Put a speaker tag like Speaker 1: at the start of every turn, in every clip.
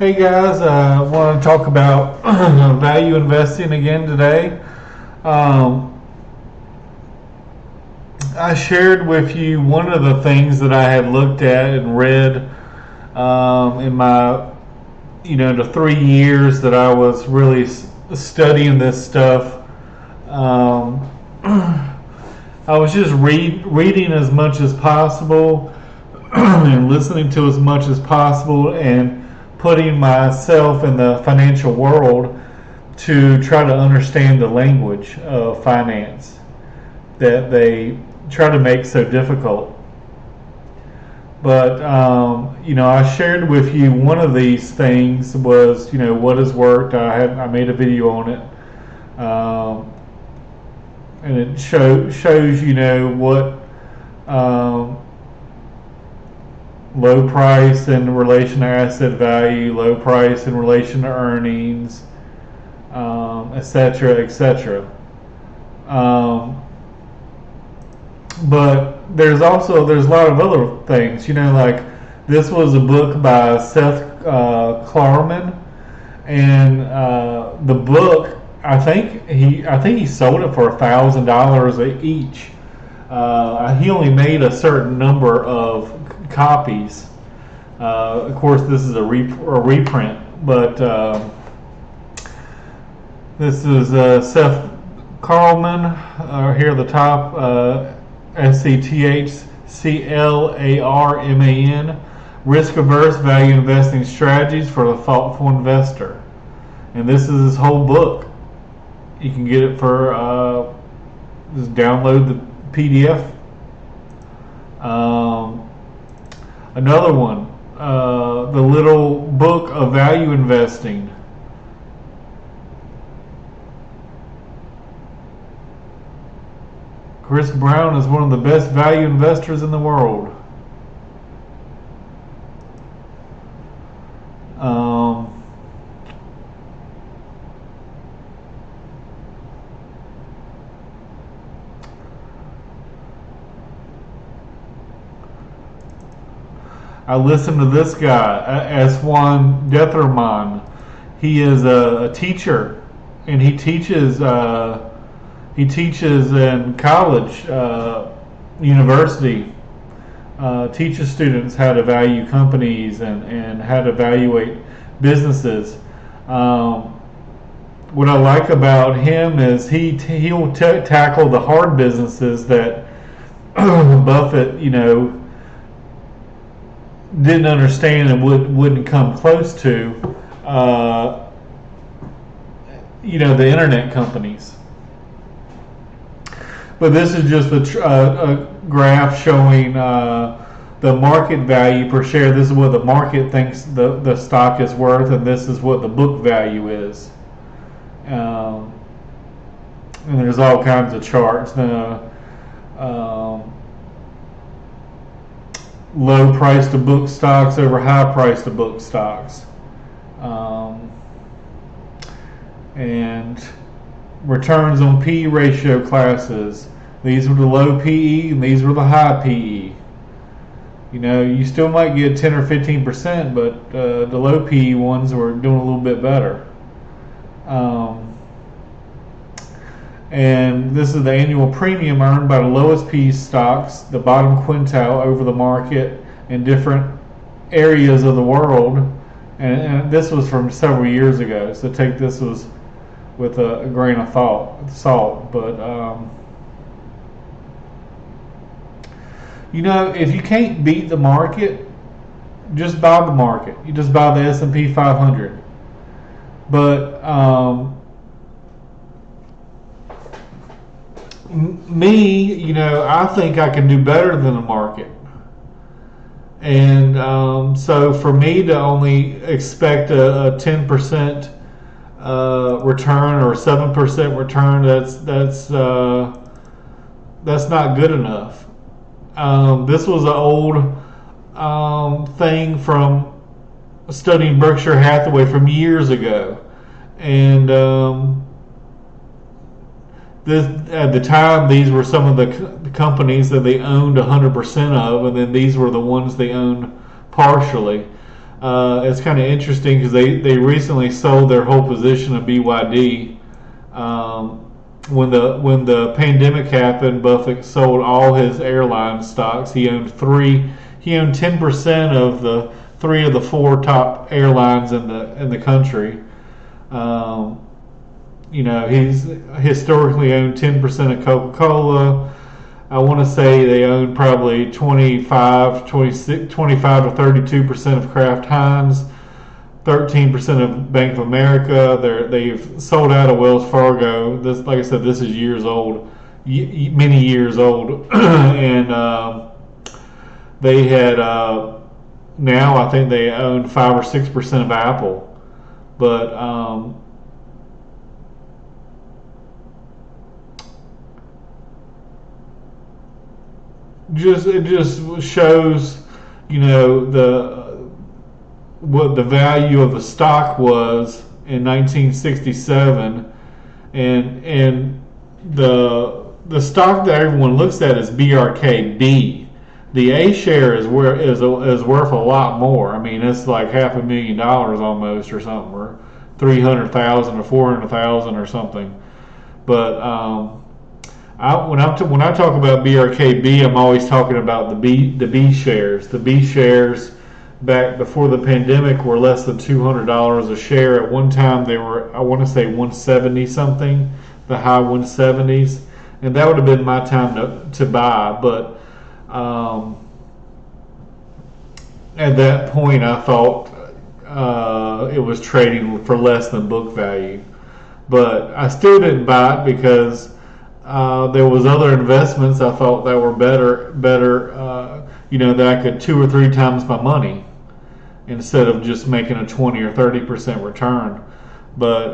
Speaker 1: Hey guys, I want to talk about value investing again today. Um, I shared with you one of the things that I had looked at and read in my, the 3 years that I was really studying this stuff. Um, I was just reading as much as possible and listening to as much as possible and putting myself in the financial world to try to understand the language of finance that they try to make so difficult. But I shared with you one of these things was what has worked. I made a video on it, and it shows what low price in relation to asset value, low price in relation to earnings, etc., etc. But there's a lot of other things, like this was a book by Seth Klarman, and the book I think he sold it for $1,000 each. He only made a certain number of copies. Of course, this is a reprint, but this is Seth Klarman here at the top, SETHCLARMAN, Risk Averse Value Investing Strategies for the Thoughtful Investor. And this is his whole book. You can get it for, just download the PDF. Another one, the little book of value investing. Chris Brown is one of the best value investors in the world. I listened to this guy, Aswan Detherman. He is a teacher, and he teaches in college, university, teaches students how to value companies and how to evaluate businesses. What I like about him is he'll tackle the hard businesses that Buffett, didn't understand and wouldn't come close to, the internet companies. But this is just a graph showing the market value per share. This is what the market thinks the stock is worth, and this is what the book value is. And there's all kinds of charts. Low price to book stocks over high price to book stocks, and returns on PE ratio classes. These were the low PE and these were the high PE. You still might get 10 or 15%, but the low PE ones were doing a little bit better. And this is the annual premium earned by the lowest PE stocks, the bottom quintile over the market in different areas of the world. And this was from several years ago, so take this with a grain of salt. But if you can't beat the market, just buy the market. You just buy the S&P 500. But me, I think I can do better than the market. And so for me to only expect a 10% return or 7% return, that's not good enough. This was an old thing from studying Berkshire Hathaway from years ago, and at the time, these were some of the companies that they owned 100% of, and then these were the ones they owned partially. It's kind of interesting because they recently sold their whole position of BYD. When the pandemic happened, Buffett sold all his airline stocks. He owned 10% of the three of the four top airlines in the country. He's historically owned 10% of Coca-Cola. I want to say they own probably 25 to 32% of Kraft Heinz, 13% of Bank of America. They've sold out of Wells Fargo. This, like I said, this is years old, many years old, and they had now I think they own 5 or 6% of Apple, but it just shows, what the value of the stock was in 1967, and the stock that everyone looks at is BRKB. The A share is worth a lot more. I mean, it's like $500,000 almost, or something, or 300,000 or 400,000 or something. But when I talk about BRKB, I'm always talking about the B shares. The B shares back before the pandemic were less than $200 a share. At one time, they were, I want to say, 170 something, the high 170s, and that would have been my time to buy. But at that point, I thought it was trading for less than book value, but I still didn't buy it because there was other investments I thought that were better, that I could 2 or 3 times my money instead of just making a 20 or 30% return. But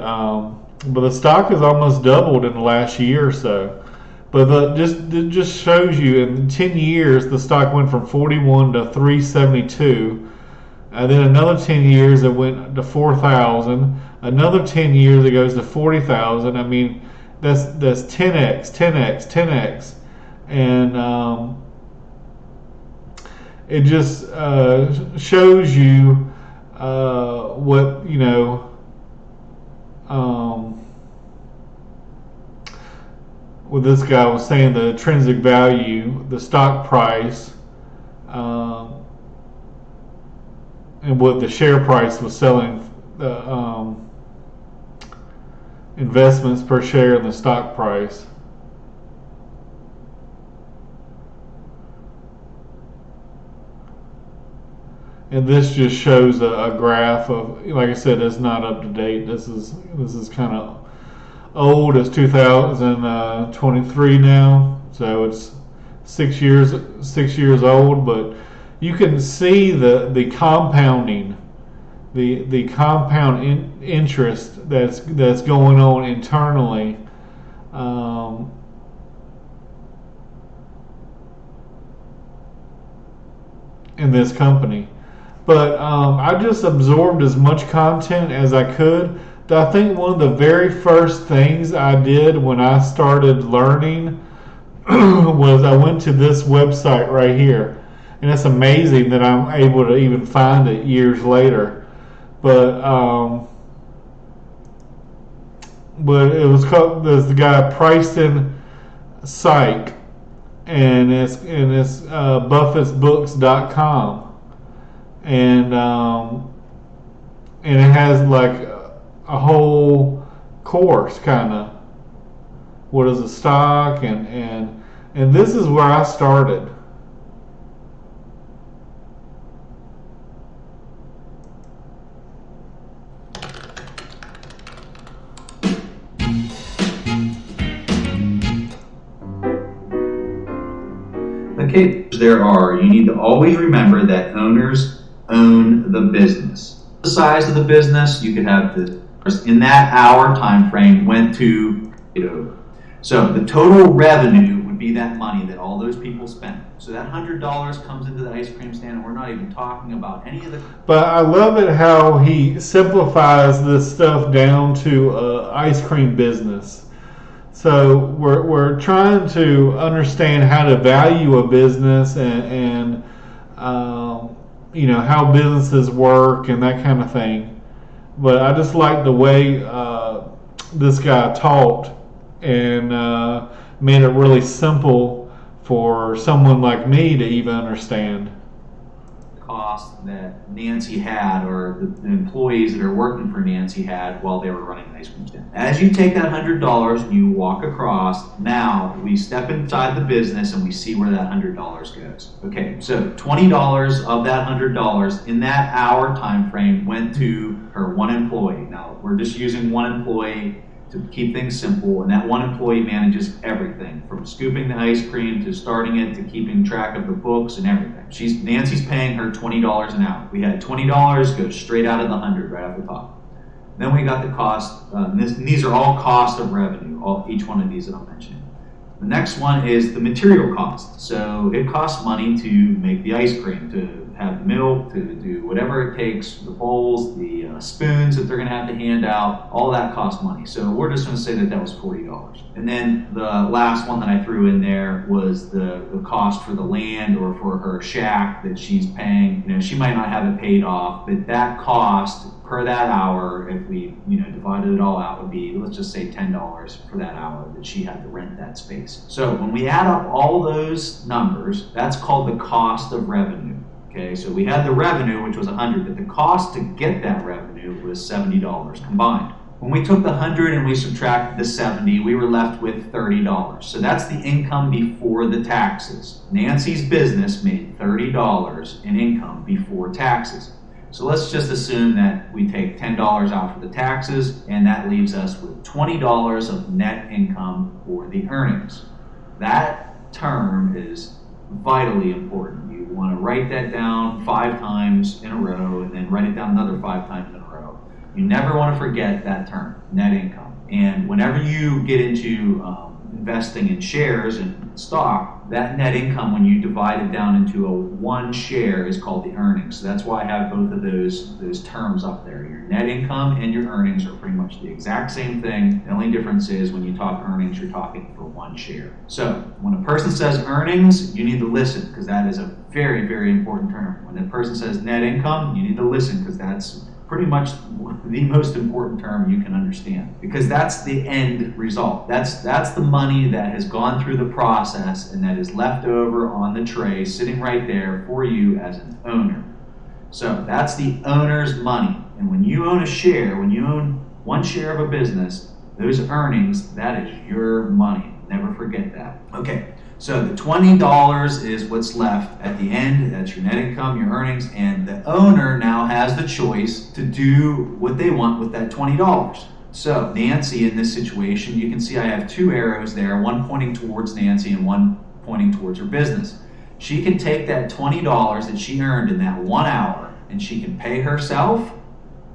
Speaker 1: the stock has almost doubled in the last year or so. But it just shows you in 10 years the stock went from 41 to 372. And then another 10 years it went to 4,000. Another 10 years it goes to 40,000. I mean, that's 10x, 10x, 10x, and it just shows you what what this guy was saying, the intrinsic value, the stock price, and what the share price was selling the investments per share in the stock price. And this just shows a graph of, like I said, it's not up to date. This is kind of old. It's 2023 now, so it's 6 years old. But you can see the compounding, the compound interest that's going on internally. In this company. But I just absorbed as much content as I could. I think one of the very first things I did when I started learning was I went to this website right here. And it's amazing that I'm able to even find it years later. But it was called, there's the guy Preston Syke, and it's buffettsbooks.com. And it has like a whole course, kind of what is a stock, and this is where I started.
Speaker 2: Okay, there are, you need to always remember that owners own the business. The size of the business, you could have in that hour time frame went to, so the total revenue would be that money that all those people spent. So that $100 comes into the ice cream stand, and we're not even talking about any of the.
Speaker 1: But I love it how he simplifies this stuff down to ice cream business. So we're trying to understand how to value a business and how businesses work and that kind of thing. But I just like the way this guy taught and made it really simple for someone like me to even understand.
Speaker 2: Cost that Nancy had, or the employees that are working for Nancy had while they were running an ice cream stand. As you take that $100 and you walk across, now we step inside the business and we see where that $100 goes. Okay, so $20 of that $100 in that hour time frame went to her one employee. Now we're just using one employee to keep things simple, and that one employee manages everything from scooping the ice cream to starting it to keeping track of the books and everything. Nancy's paying her $20 an hour. We had $20 go straight out of the 100 right off the top. Then we got the cost. These are all cost of revenue, each one of these that I'm mentioning. The next one is the material cost. So it costs money to make the ice cream, to have milk, to do whatever it takes, the bowls, the spoons that they're going to have to hand out, all that costs money. So we're just going to say that was $40. And then the last one that I threw in there was the cost for the land or for her shack that she's paying. She might not have it paid off, but that cost per that hour, if we divided it all out, would be, let's just say $10 for that hour that she had to rent that space. So when we add up all those numbers, that's called the cost of revenue. Okay, so we had the revenue, which was $100, but the cost to get that revenue was $70 combined. When we took the 100 and we subtracted the 70, we were left with $30. So that's the income before the taxes. Nancy's business made $30 in income before taxes. So let's just assume that we take $10 out for the taxes, and that leaves us with $20 of net income for the earnings. That term is vitally important. You want to write that down 5 times in a row, and then write it down another 5 times in a row. You never want to forget that term, net income. And whenever you get into investing in shares and stock, that net income, when you divide it down into one share, is called the earnings. So that's why I have both of those terms up there. Your net income and your earnings are pretty much the exact same thing. The only difference is when you talk earnings, you're talking for one share. So when a person says earnings, you need to listen, because that is a very, very important term. When a person says net income, you need to listen, because that's pretty much the most important term you can understand, because that's the end result. That's the money that has gone through the process and that is left over on the tray, sitting right there for you as an owner. So that's the owner's money. And when you own a share, when you own one share of a business, those earnings, that is your money. Never forget that. Okay. So the $20 is what's left at the end. That's your net income, your earnings, and the owner now has the choice to do what they want with that $20. So Nancy, in this situation, you can see I have 2 arrows there, one pointing towards Nancy and one pointing towards her business. She can take that $20 that she earned in that 1 hour, and she can pay herself,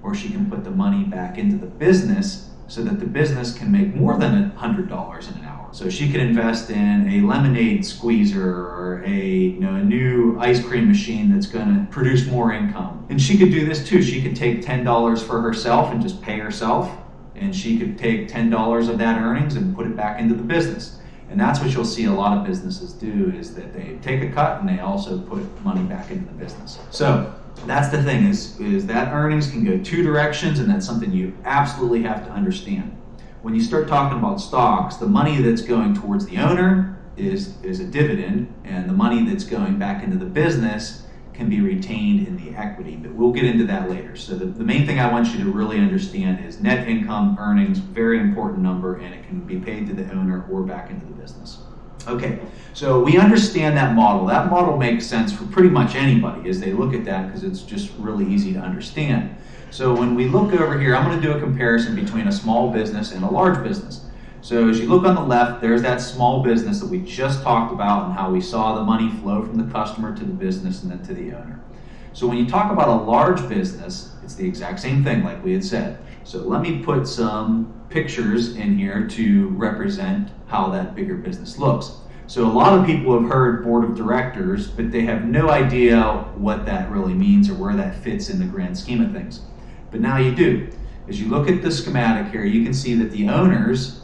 Speaker 2: or she can put the money back into the business so that the business can make more than $100 in an hour. So she could invest in a lemonade squeezer or a new ice cream machine that's going to produce more income. And she could do this too. She could take $10 for herself and just pay herself, and she could take $10 of that earnings and put it back into the business. And that's what you'll see a lot of businesses do, is that they take a cut and they also put money back into the business. So that's the thing, is that earnings can go 2 directions, and that's something you absolutely have to understand. When you start talking about stocks, the money that's going towards the owner is a dividend, and the money that's going back into the business can be retained in the equity, but we'll get into that later. So the main thing I want you to really understand is net income, earnings, very important number, and it can be paid to the owner or back into the business. Okay, so we understand that model. That model makes sense for pretty much anybody as they look at that, because it's just really easy to understand. So when we look over here, I'm going to do a comparison between a small business and a large business. So as you look on the left, there's that small business that we just talked about and how we saw the money flow from the customer to the business and then to the owner. So when you talk about a large business, it's the exact same thing like we had said. So let me put some pictures in here to represent how that bigger business looks. So a lot of people have heard board of directors, but they have no idea what that really means or where that fits in the grand scheme of things. But now you do. As you look at the schematic here, you can see that the owners,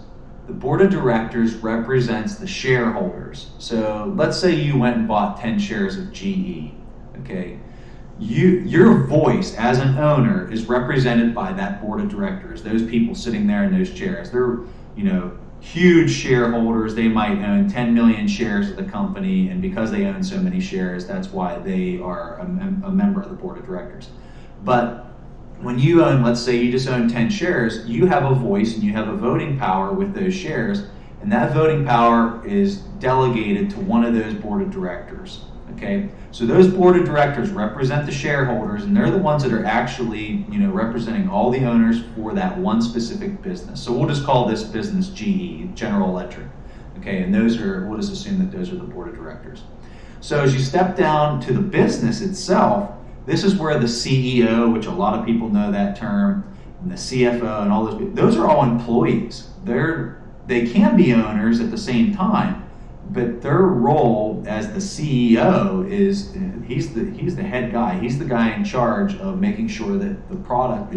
Speaker 2: the board of directors, represents the shareholders. So let's say you went and bought 10 shares of GE. Okay, your voice as an owner is represented by that board of directors. Those people sitting there in those chairs, they're, huge shareholders. They might own 10 million shares of the company, and because they own so many shares, that's why they are a member of the board of directors. But when you own, let's say you just own 10 shares, you have a voice and you have a voting power with those shares, and that voting power is delegated to one of those board of directors. Okay, so those board of directors represent the shareholders, and they're the ones that are actually, representing all the owners for that one specific business. So we'll just call this business GE, General Electric. Okay, and we'll just assume that those are the board of directors. So as you step down to the business itself, this is where the CEO, which a lot of people know that term, and the CFO and all those are all employees. They can be owners at the same time, but their role as the CEO is he's the head guy. He's the guy in charge of making sure that the product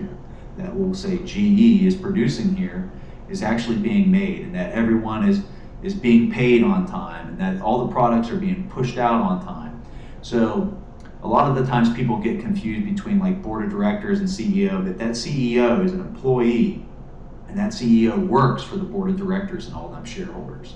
Speaker 2: that we'll say GE is producing here is actually being made, and that everyone is being paid on time, and that all the products are being pushed out on time. So a lot of the times people get confused between like board of directors and CEO, that CEO is an employee, and that CEO works for the board of directors and all them shareholders.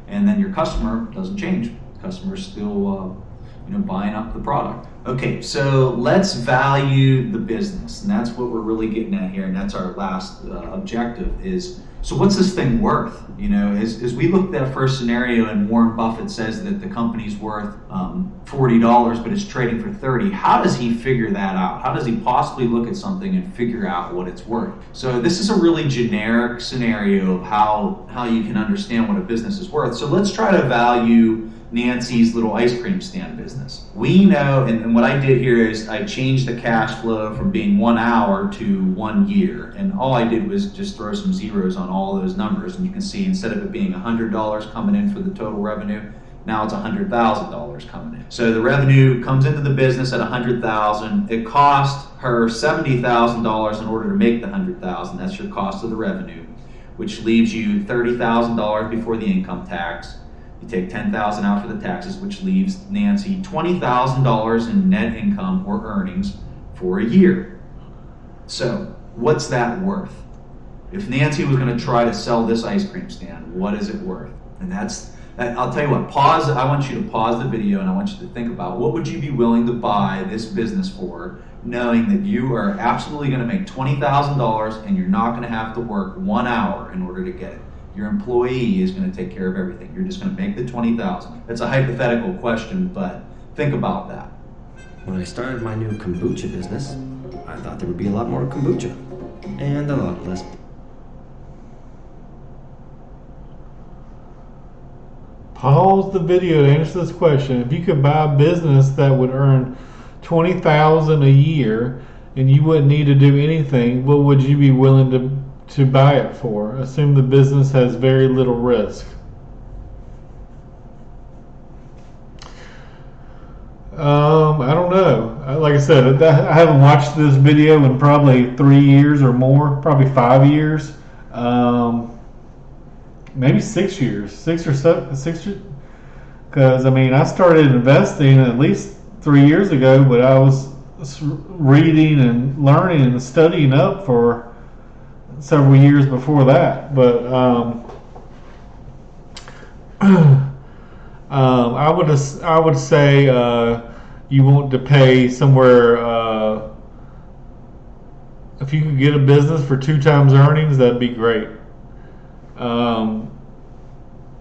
Speaker 2: And then your customer doesn't change. The customer's still buying up the product. Okay, so let's value the business, and that's what we're really getting at here, and that's our last objective is, so what's this thing worth? As we looked at that first scenario, and Warren Buffett says that the company's worth $40, but it's trading for $30. How does he figure that out? How does he possibly look at something and figure out what it's worth? So this is a really generic scenario of how you can understand what a business is worth. So let's try to value Nancy's little ice cream stand business. We know, and what I did here is I changed the cash flow from being 1 hour to 1 year, and all I did was just throw some zeros on all those numbers, and you can see instead of it being $100 coming in for the total revenue, now it's $100,000 coming in. So the revenue comes into the business at $100,000. It cost her $70,000 in order to make the $100,000. That's your cost of the revenue, which leaves you $30,000 before the income tax. You take $10,000 out for the taxes, which leaves Nancy $20,000 in net income or earnings for a year. So what's that worth? If Nancy was going to try to sell this ice cream stand, what is it worth? And I'll tell you what, I want you to pause the video, and I want you to think about what would you be willing to buy this business for, knowing that you are absolutely going to make $20,000 and you're not going to have to work 1 hour in order to get it. Your employee is going to take care of everything. You're just going to make the $20,000. That's a hypothetical question, but think about that.
Speaker 3: When I started my new kombucha business, I thought there would be a lot more kombucha and a lot less.
Speaker 1: Pause the video to answer this question. If you could buy a business that would earn $20,000 a year and you wouldn't need to do anything, what would you be willing to buy it for? Assume the business has very little risk. I don't know. Like I said, I haven't watched this video in probably 3 years or more, probably 5 years, maybe 6 years, 6 or 7, 6 years. Because I started investing at least 3 years ago, but I was reading and learning and studying up for several years before that. But I would say you want to pay somewhere. If you could get a business for 2 times earnings, that'd be great.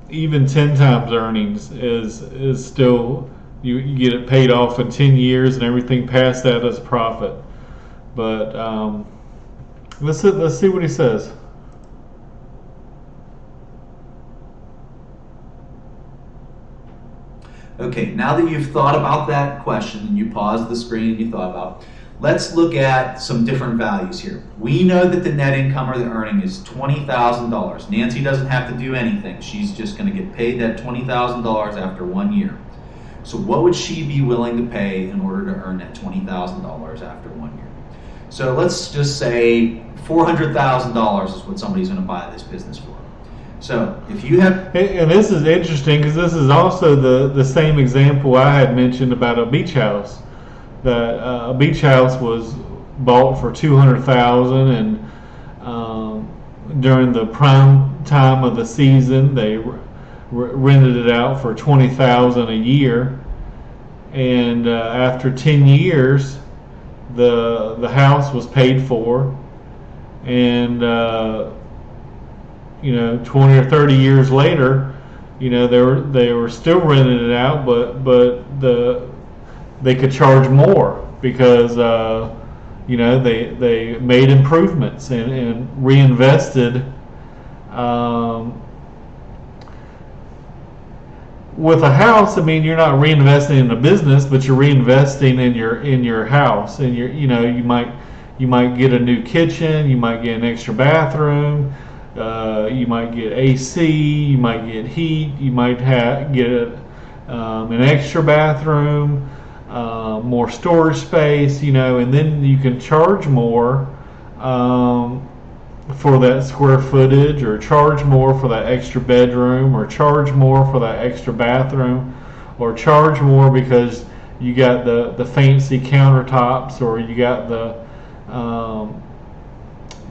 Speaker 1: Even 10 times earnings is still, you get it paid off in 10 years, and everything past that is profit. But let's see what he says.
Speaker 2: Okay, now that you've thought about that question and you paused the screen and you thought about, let's look at some different values here. We know that the net income or the earning is $20,000. Nancy doesn't have to do anything. She's just going to get paid that $20,000 after 1 year. So what would she be willing to pay in order to earn that $20,000 after 1 year? So let's just say $400,000 is what somebody's going to buy this business for. So if you have...
Speaker 1: And this is interesting because this is also the same example I had mentioned about a beach house. that a beach house was bought for $200,000, and during the prime time of the season, they rented it out for $20,000 a year. And after 10 years, the house was paid for, and 20 or 30 years later, they were still renting it out, but they could charge more because they made improvements and reinvested. With a house, I mean, you're not reinvesting in a business, but you're reinvesting in your house, and you might get a new kitchen, you might get an extra bathroom, you might get AC, you might get heat, you might get an extra bathroom, more storage space, and then you can charge more for that square footage, or charge more for that extra bedroom, or charge more for that extra bathroom, or charge more because you got the fancy countertops, or you got the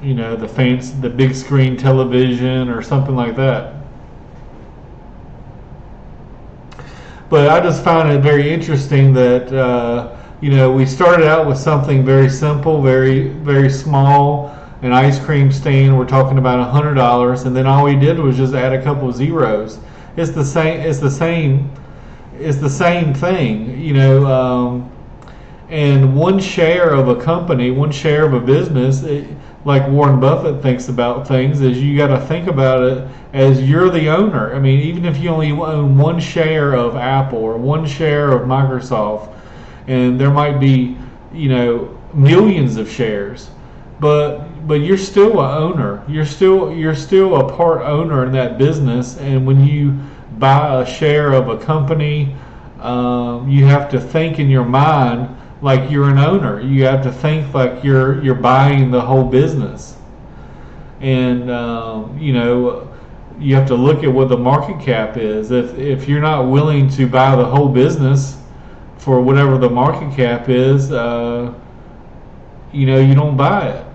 Speaker 1: the big screen television or something like that. But I just found it very interesting that we started out with something very simple, very, very small, an ice cream stand. We're talking about $100, and then all we did was just add a couple of zeros. It's the same thing, and one share of a company, one share of a business, like Warren Buffett thinks about things, is you got to think about it as you're the owner. I mean, even if you only own one share of Apple or one share of Microsoft, and there might be, millions of shares, but you're still an owner. You're still a part owner in that business, and when you buy a share of a company, you have to think in your mind like you're an owner. You have to think like you're buying the whole business, and you have to look at what the market cap is. If you're not willing to buy the whole business for whatever the market cap is, you don't buy it.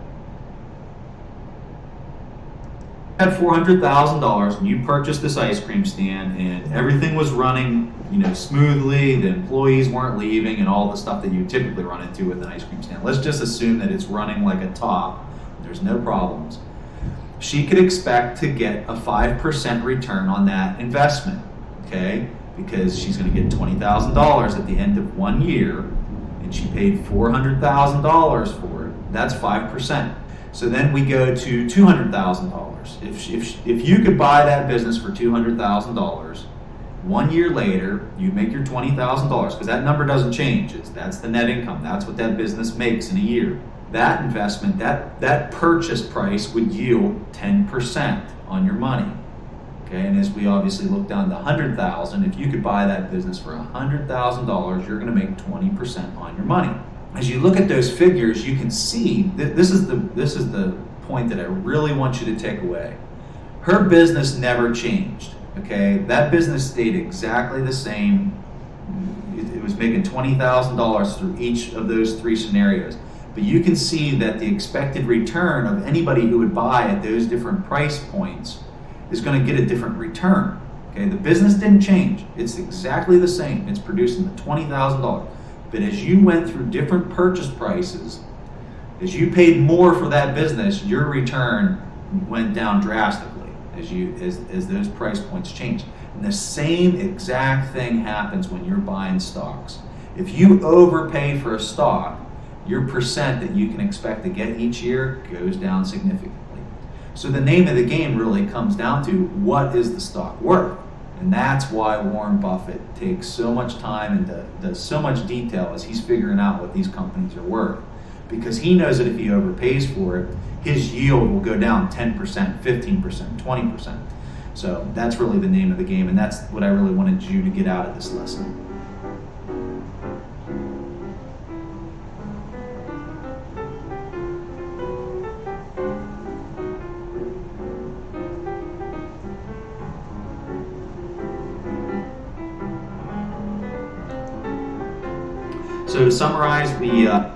Speaker 2: Had $400,000 and you purchased this ice cream stand, and everything was running, smoothly. The employees weren't leaving, and all the stuff that you typically run into with an ice cream stand. Let's just assume that it's running like a top. There's no problems. She could expect to get a 5% return on that investment, okay? Because she's going to get $20,000 at the end of 1 year, and she paid $400,000 for it. That's 5%. So then we go to $200,000. If you could buy that business for $200,000, 1 year later you make your $20,000, because that number doesn't change. That's the net income. That's what that business makes in a year. That investment, that purchase price would yield 10% on your money. Okay, and as we obviously look down to $100,000, if you could buy that business for $100,000, you're going to make 20% on your money. As you look at those figures, you can see that this is the point that I really want you to take away. Her business never changed. Okay, that business stayed exactly the same. It was making $20,000 through each of those three scenarios. But you can see that the expected return of anybody who would buy at those different price points is going to get a different return. Okay, the business didn't change. It's exactly the same. It's producing the $20,000. But as you went through different purchase prices, as you paid more for that business, your return went down drastically as those price points changed. And the same exact thing happens when you're buying stocks. If you overpay for a stock, your percent that you can expect to get each year goes down significantly. So the name of the game really comes down to, what is the stock worth? And that's why Warren Buffett takes so much time and does so much detail as he's figuring out what these companies are worth. Because he knows that if he overpays for it, his yield will go down 10%, 15%, 20%. So that's really the name of the game, and that's what I really wanted you to get out of this lesson. So to summarize the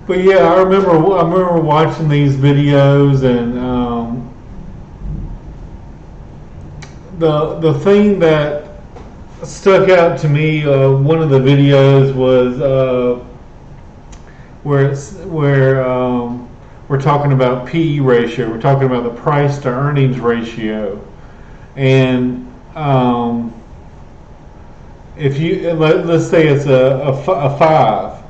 Speaker 1: But yeah, I remember watching these videos, and the thing that stuck out to me, one of the videos was where we're talking about PE ratio. We're talking about the price to earnings ratio, and if you let's say it's a 5.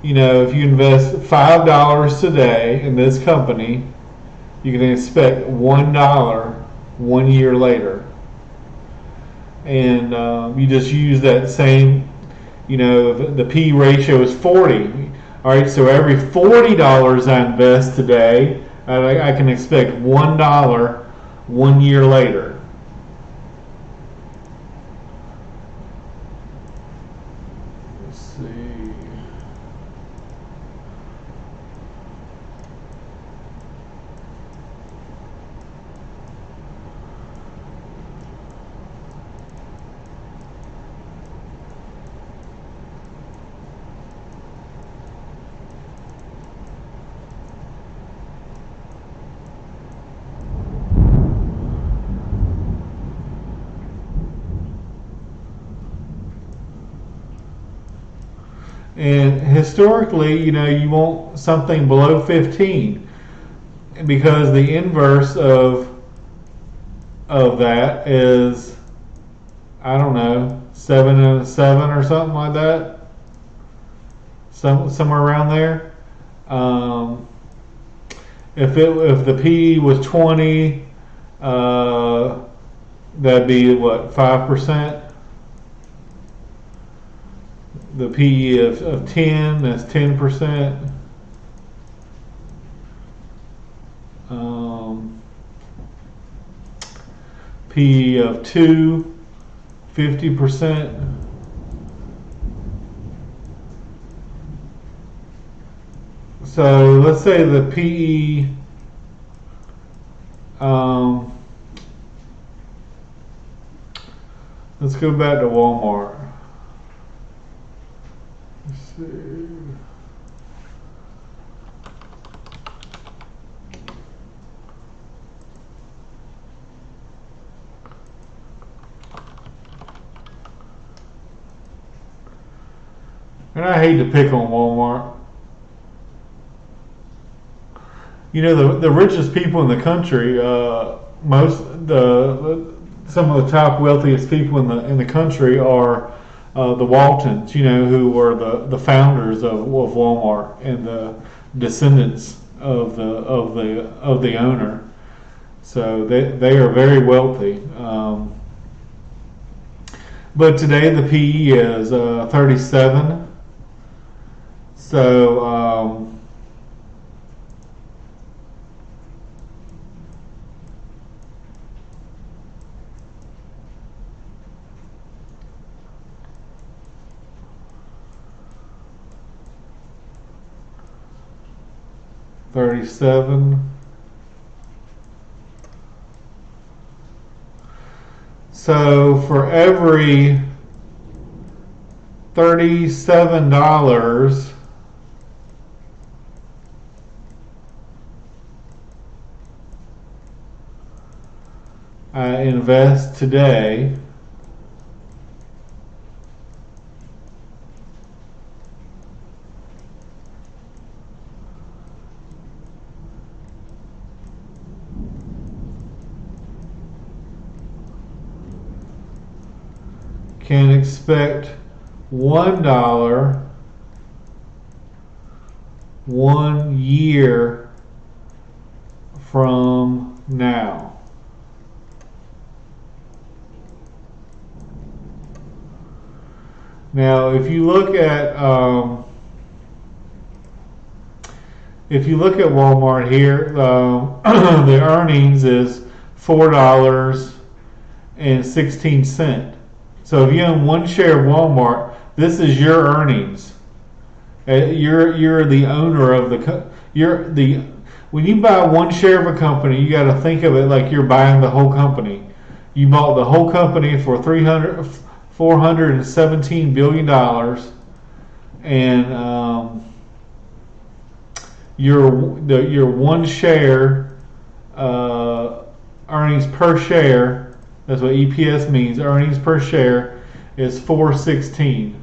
Speaker 1: You know, if you invest $5 today in this company, you can expect $1 1 year later. And you just use that same, you know, the P ratio is 40. All right, so every $40 I invest today, I can expect $1 1 year later. Let's see. And historically, you know, you want something below 15, because the inverse of that is, I don't know, 7 and a 7 or something like that, somewhere around there. If the PE was 20, that'd be what, 5%. The PE of 10, that's 10%. PE of 2, 50%. So let's say the PE, let's go back to Walmart. Let's see. And I hate to pick on Walmart. You know, the richest people in the country, some of the top wealthiest people in the country are the Waltons. You know, who were the founders of Walmart and the descendants of the owner. So they are very wealthy. But today the PE is 37. So 37. So for every $37 I invest today, can expect $1 1 year from now. Now, if you look at Walmart here, the earnings is $4.16. So if you own one share of Walmart, this is your earnings. You're the owner of when you buy one share of a company, you got to think of it like you're buying the whole company. You bought the whole company for $417 billion, and your one share earnings per share. That's what EPS means. Earnings per share is $4.16.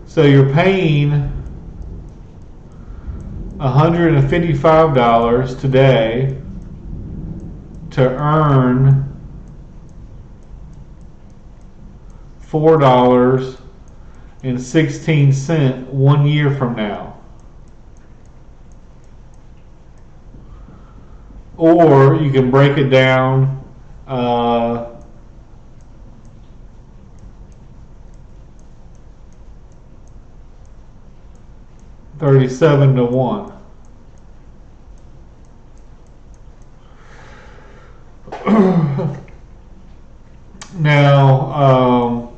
Speaker 1: So you're paying $155 today to earn $4.16 1 year from now. Or you can break it down 37-1. Now,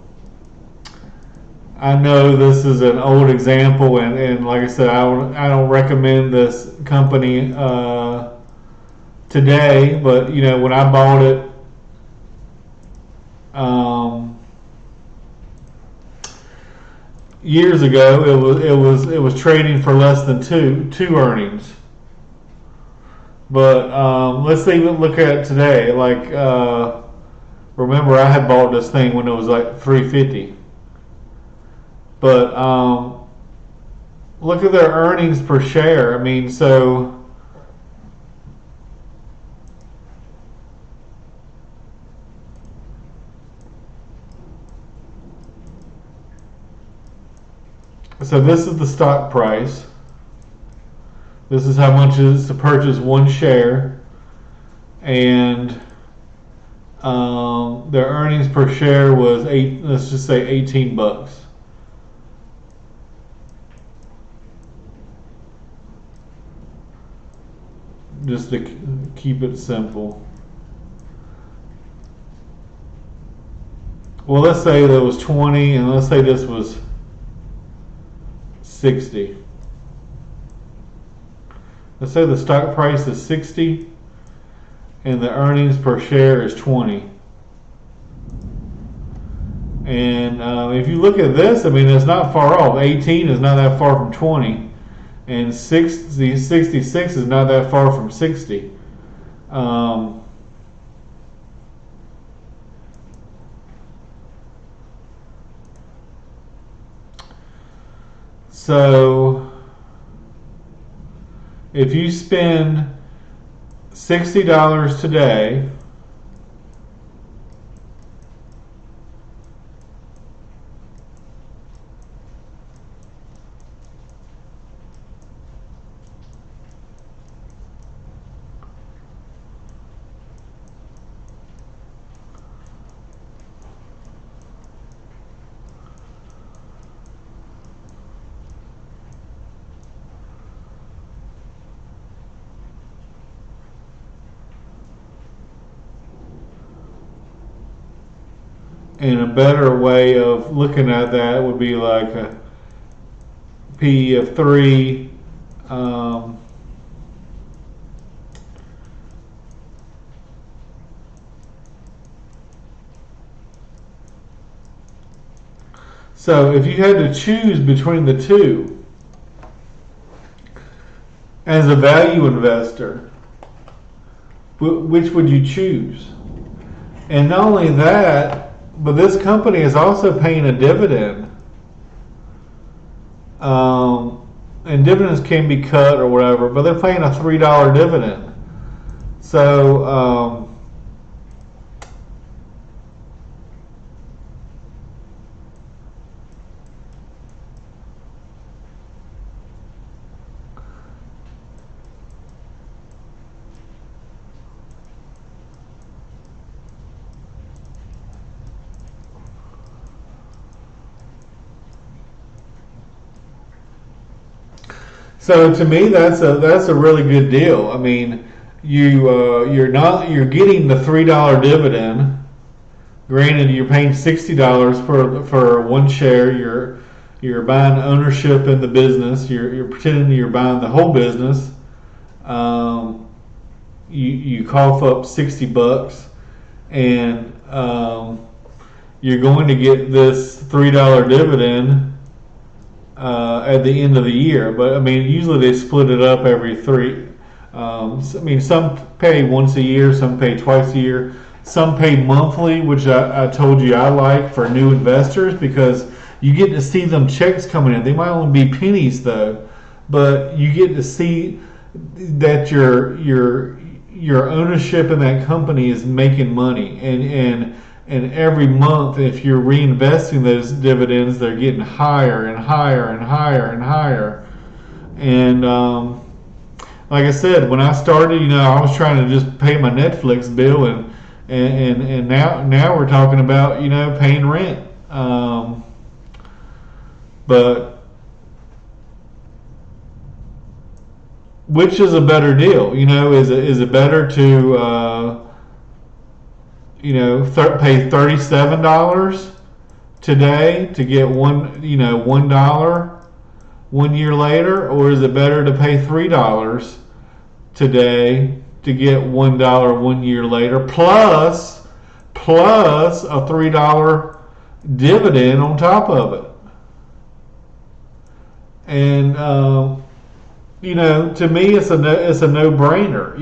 Speaker 1: I know this is an old example, and like I said, I don't recommend this company today. But when I bought it, years ago, it was trading for less than two earnings. But let's even look at it today. Like remember, I had bought this thing when it was like $3.50. But look at their earnings per share. I mean, so this is the stock price. This is how much it is to purchase one share, and their earnings per share was let's just say $18. Just to keep it simple. Well, let's say there was 20, and let's say this was 60. Let's say the stock price is 60 and the earnings per share is 20. And if you look at this, I mean, it's not far off. 18 is not that far from 20, and 66 is not that far from 60. So if you spend $60 today, And a better way of looking at that would be like a PE of 3. So if you had to choose between the two as a value investor, which would you choose? And not only that, but this company is also paying a dividend. And dividends can be cut or whatever, but they're paying a $3 dividend. So, so to me, that's a really good deal. I mean, you're getting the $3 dividend. Granted, you're paying $60 for one share. You're buying ownership in the business. You're pretending you're buying the whole business. You cough up $60, and you're going to get this $3 dividend at the end of the year. But I mean, usually they split it up every three. So, I mean, some pay once a year, some pay twice a year, some pay monthly, which I told you I like for new investors because you get to see them checks coming in. They might only be pennies though, but you get to see that your ownership in that company is making money, and every month, if you're reinvesting those dividends, they're getting higher and higher and higher and higher. And like I said, when I started, I was trying to just pay my Netflix bill, and now we're talking about paying rent. But which is a better deal? Is it better to pay $37 today to get $1 1 year later, or is it better to pay $3 today to get $1 1 year later plus a $3 dividend on top of it? And to me, it's a no-brainer.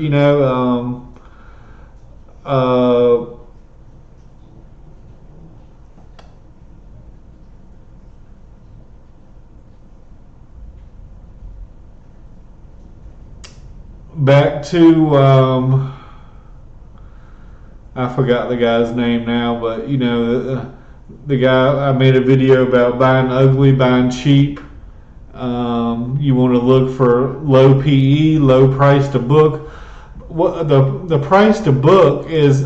Speaker 1: Back to I forgot the guy's name now, but the guy, I made a video about buying ugly, buying cheap. You want to look for low PE, low price to book. What the price to book is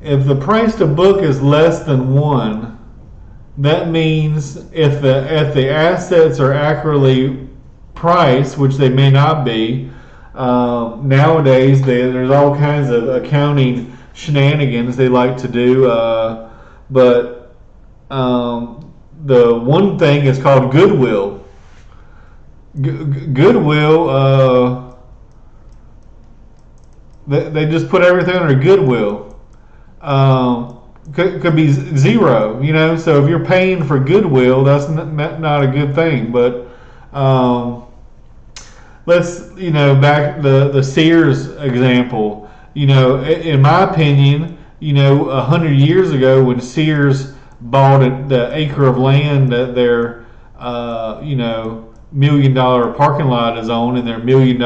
Speaker 1: if the price to book is less than 1, that means if the assets are accurately priced, which they may not be, nowadays there's all kinds of accounting shenanigans they like to do, but the one thing is called goodwill. Goodwill, they just put everything under goodwill. Could be 0, so if you're paying for goodwill, that's not a good thing. But let's, back the Sears example, in my opinion, 100 years ago when Sears bought the acre of land that their, $1 million parking lot is on and their $1 million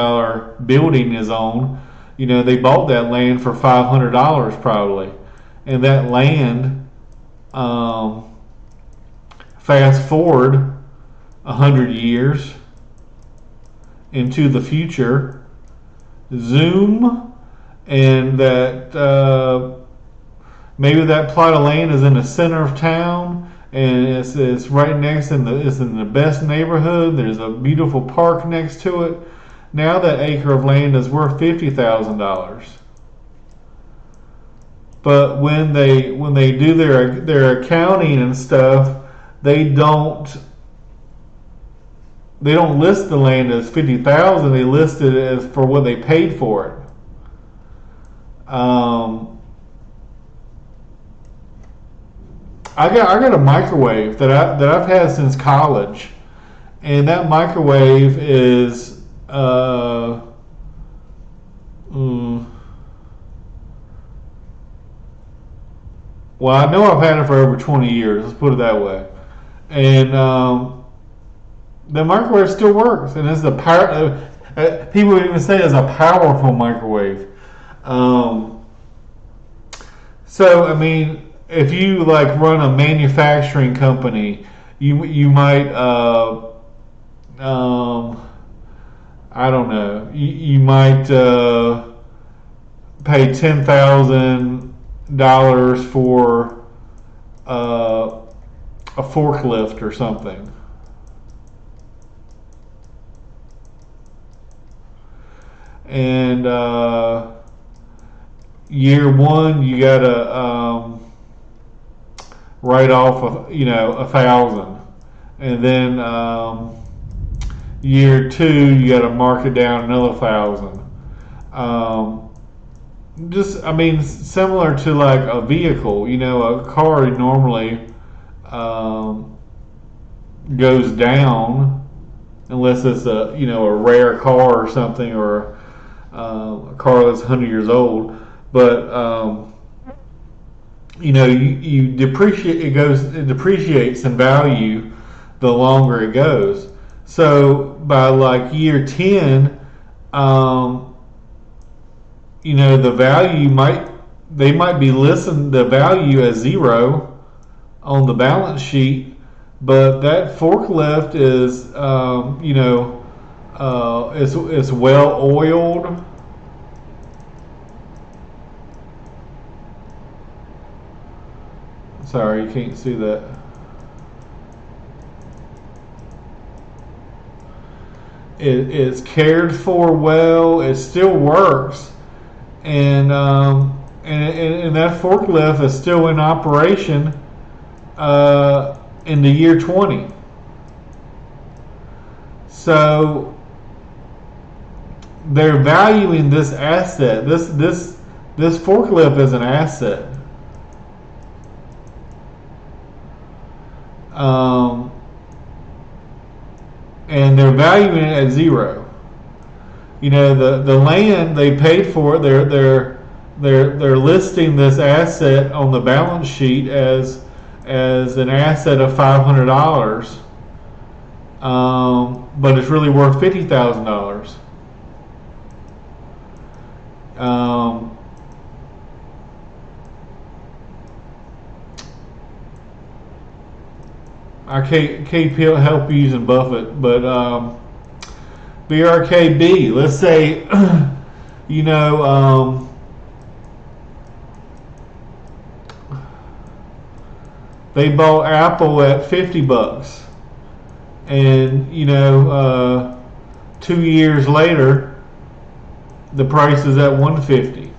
Speaker 1: building is on, they bought that land for $500 probably. And that land, fast forward 100 years into the future, zoom, and that $1 maybe that plot of land is in the center of town, and it's right next it's in the best neighborhood. There's a beautiful park next to it. Now that acre of land is worth $50,000. But when they do their accounting and stuff, they don't list the land as 50,000. They list it as for what they paid for it. I got a microwave that I've had since college, and that microwave is well, I know I've had it for over 20 years. Let's put it that way. And the microwave still works, and it's people would even say it's a powerful microwave. So I mean, if you like run a manufacturing company, you might I don't know, you might pay $10,000 for a forklift or something. And year one, you gotta write off $1,000, and then year two, you gotta mark it down another $1,000. Similar to like a vehicle. A car normally goes down unless it's a rare car or something, or a car that's 100 years old. But you depreciate. It depreciates in value the longer it goes. So by like year 10, the value they might be listing the value as 0 on the balance sheet, but that forklift is it's well oiled. Sorry, you can't see that. It's cared for well. It still works, and that forklift is still in operation in the year 20. So they're valuing this asset. This forklift is an asset. And they're valuing it at 0. The land they paid for it. They're listing this asset on the balance sheet as an asset of $500, but it's really worth $50,000. I can't help you using Buffett, but BRKB. Let's say they bought Apple at $50, and 2 years later, the price is at $150.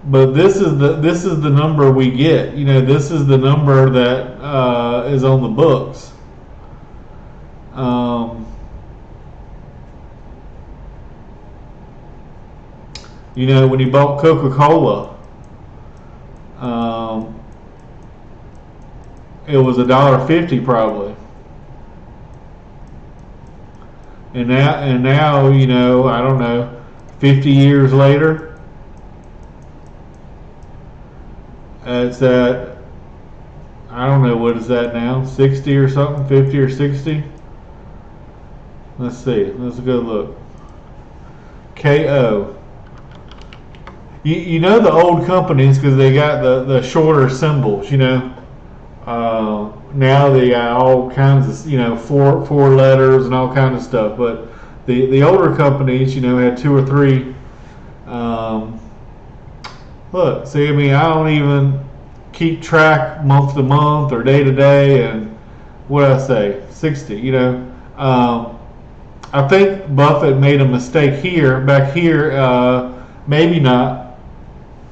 Speaker 1: But this is the number we get. This is the number that is on the books. When he bought Coca-Cola, it was $1.50 probably. And now, I don't know, 50 years later, it's at, I don't know, what is that now, 60 or something, 50 or 60? Let's see, let's go look. KO. The old companies, because they got the shorter symbols, now they got all kinds of, four letters and all kinds of stuff. But the older companies, had 2 or 3 Look, see, I mean, I don't even keep track month to month or day to day, and what I say, 60. I think Buffett made a mistake here. Back here, maybe not,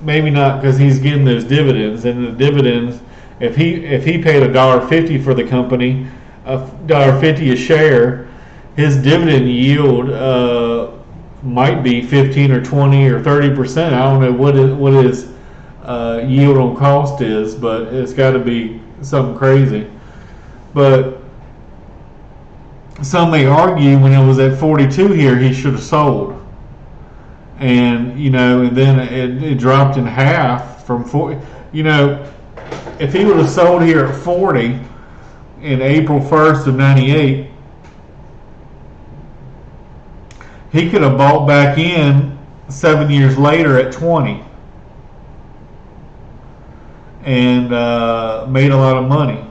Speaker 1: because he's getting those dividends, and the dividends. If he paid $1.50 for the company, $1.50 a share, his dividend yield might be 15 or 20 or 30%. I don't know what his yield on cost is, but it's got to be something crazy. But some may argue when it was at 42 here, he should have sold. And and then it dropped in half from 40. If he would have sold here at 40 in April 1st of '98, he could have bought back in 7 years later at 20 and made a lot of money,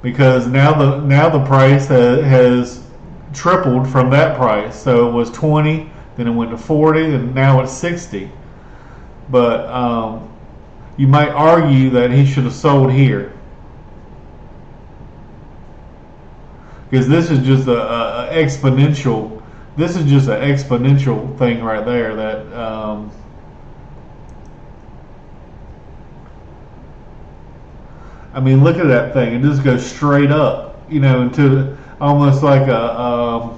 Speaker 1: because now the price has tripled from that price. So it was 20, then it went to 40, and now it's 60. But you might argue that he should have sold here, because this is just a exponential. This is just an exponential thing right there. That I mean, look at that thing. It just goes straight up, into almost like a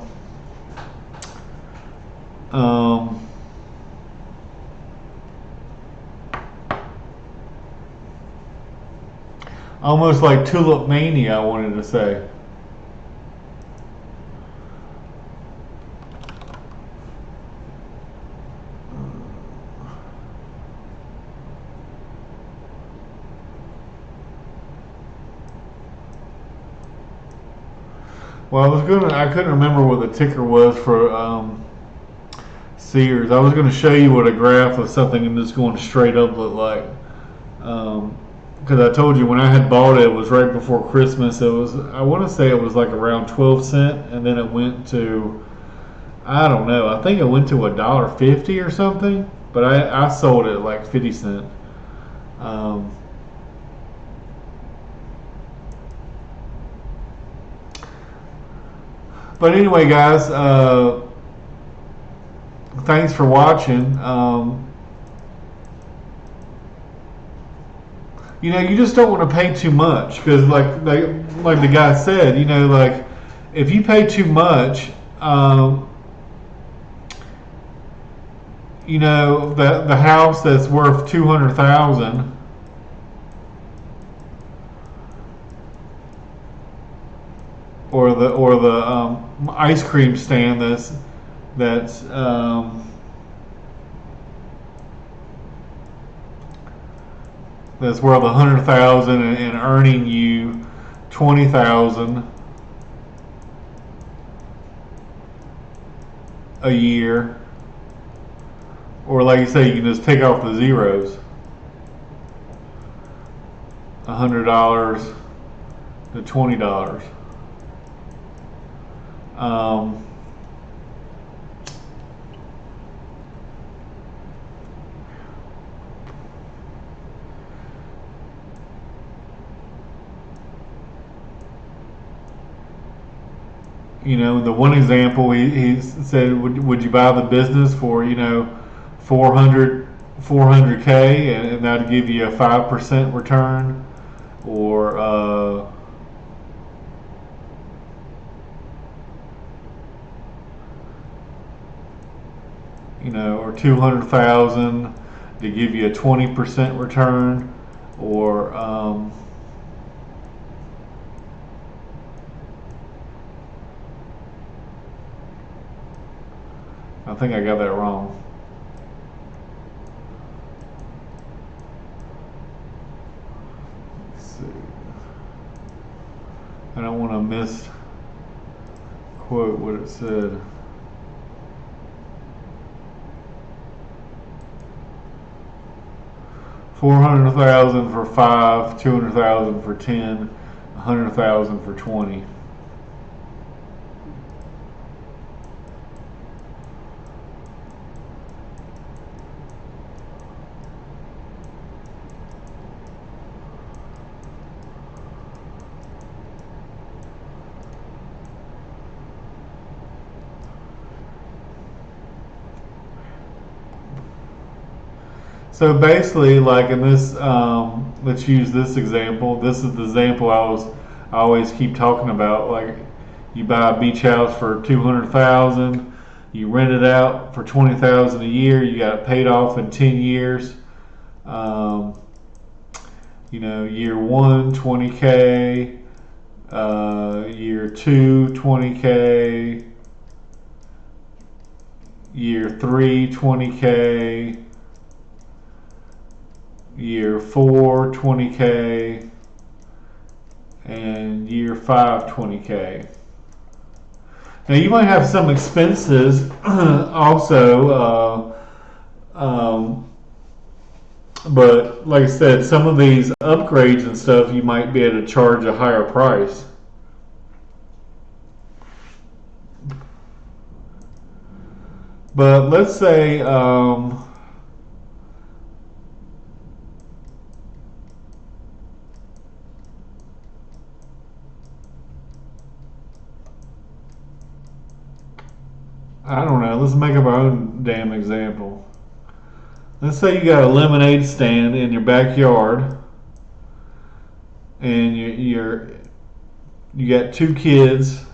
Speaker 1: almost like tulip mania, I wanted to say. Well, I couldn't remember what the ticker was for Sears. I was going to show you what a graph of something and just going straight up looked like. Because I told you when I had bought it, it was right before Christmas. I want to say it was like around 12 cents, and then it went to, I don't know, I think it went to $1.50 or something. But I sold it at like 50 cents. But anyway, guys, thanks for watching. You just don't want to pay too much, because like the guy said, like if you pay too much, the house that's worth 200,000, or the ice cream stand that's worth 100,000 and earning you 20,000 a year, or like you say, you can just take off the zeros. $100 to $20. The one example he said, would you buy the business for 400K and that'd give you a 5% return, or or 200,000 to give you a 20% return, or I think I got that wrong. Let's see. I don't want to misquote what it said. $400,000 for 5, 200,000 for 10, 100,000 for 20. So basically, like in this, let's use this example. This is the example I always keep talking about. Like, you buy a beach house for 200,000, you rent it out for 20,000 a year. You got it paid off in 10 years. Um, year one, 20K. Year two, 20K. Year three, 20K. Year four, 20K. And year five, 20K. Now you might have some expenses also, but like I said, some of these upgrades and stuff you might be able to charge a higher price. But let's say I don't know, let's make up our own damn example. Let's say you got a lemonade stand in your backyard, and you got two kids,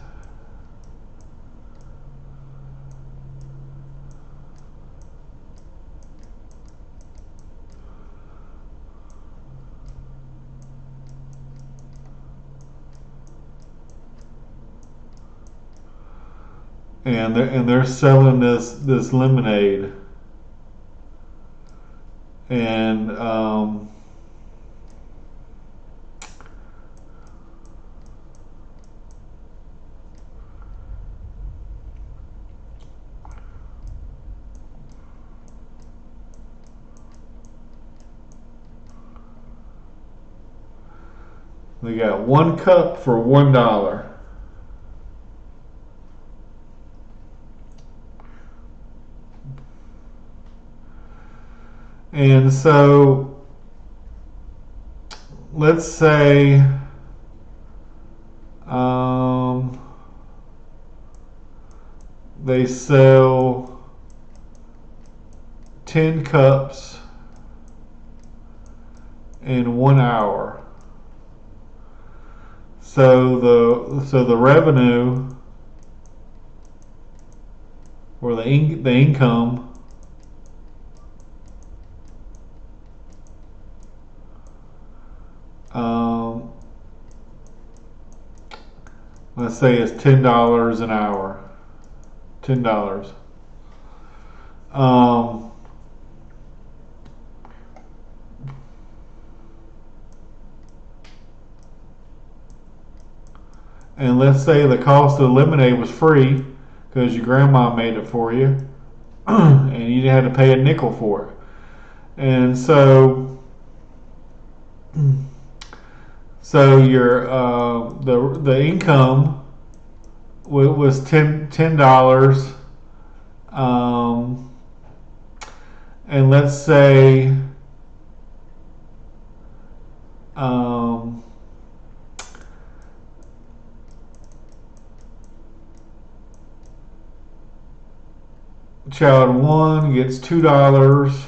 Speaker 1: and they're selling this lemonade, and they got one cup for $1. And so let's say they sell 10 cups in 1 hour. So the revenue, or the income, let's say it's $10 an hour. $10. And let's say the cost of the lemonade was free because your grandma made it for you, and you had to pay a nickel for it. And so your the income was $10, and let's say child one gets $2.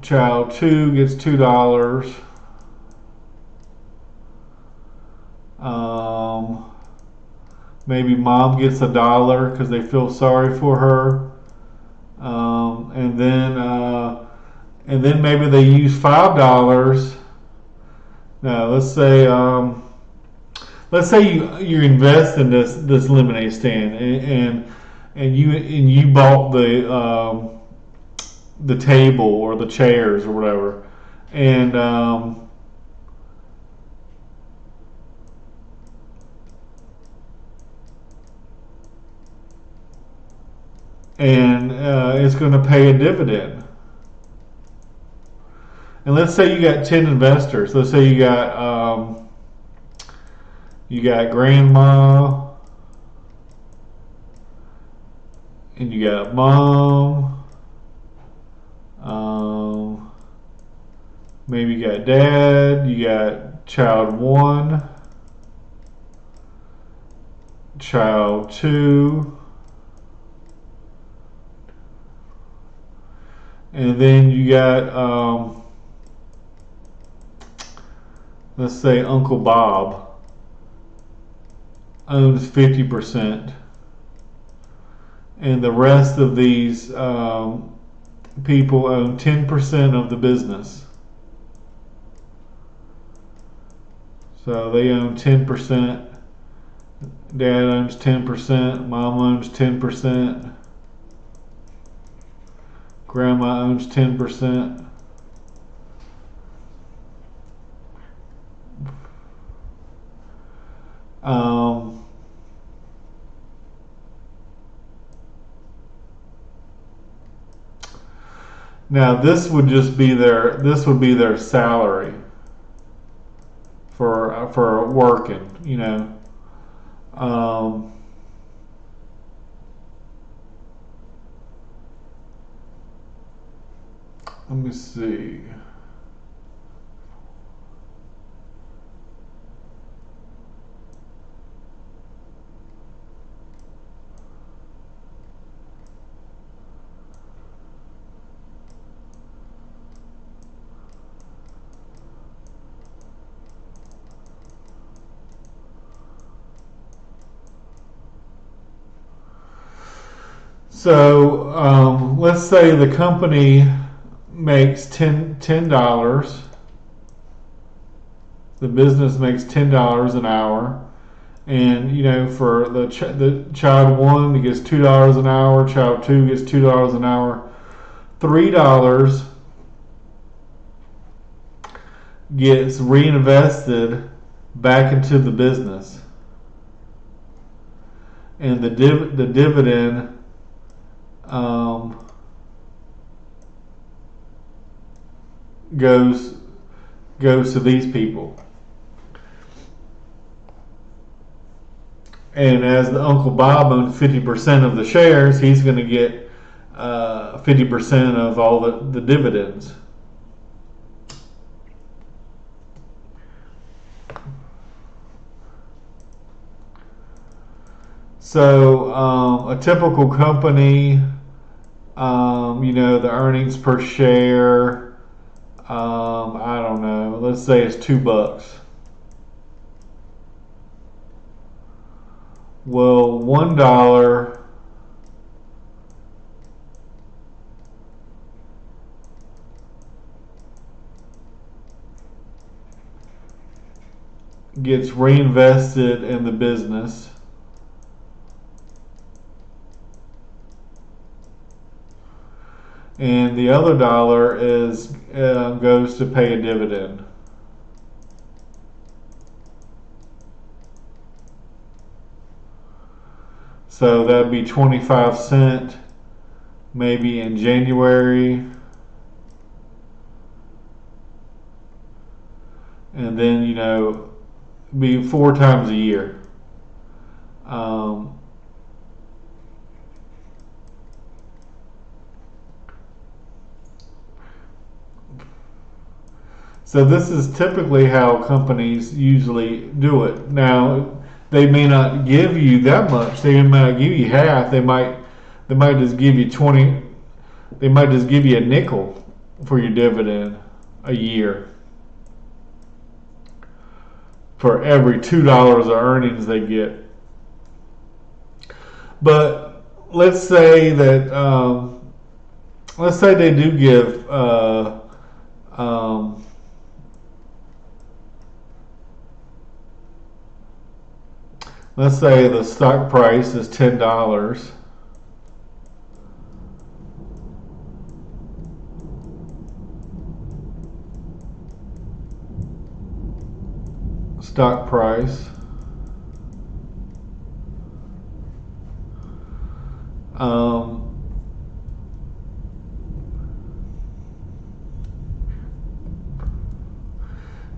Speaker 1: Child two gets $2. Maybe mom gets $1 because they feel sorry for her. And then maybe they use $5. Now let's say you invest in this lemonade stand, and you bought the table or the chairs or whatever, and it's going to pay a dividend. And let's say you got 10 investors. Let's say you got grandma, and you got mom. Maybe you got dad. You got child one, child two, And then you got, let's say Uncle Bob owns 50%, and the rest of these people own 10% of the business. So they own 10%. Dad owns 10%. Mom owns 10%. Grandma owns 10%. Now this would just be their salary for working, you know. Let me see. So let's say the company makes $10. The business makes $10 an hour, and you know, for the child one, it gets $2 an hour. Child two gets $2 an hour. $3 gets reinvested back into the business, and the dividend goes to these people. And as the Uncle Bob owns 50% of the shares, he's going to get 50% of all the dividends. So a typical company, you know, the earnings per share, I don't know, let's say it's $2. Well, $1 gets reinvested in the business. And the other dollar goes to pay a dividend. So that'd be 25 cents maybe in January, and then, you know, be 4 times a year. So this is typically how companies usually do it. Now, they may not give you that much. They may not give you half. They might just give you 20. They might just give you a nickel for your dividend a year for every $2 of earnings they get. But let's say that let's say they do give let's say the stock price is $10. Stock price.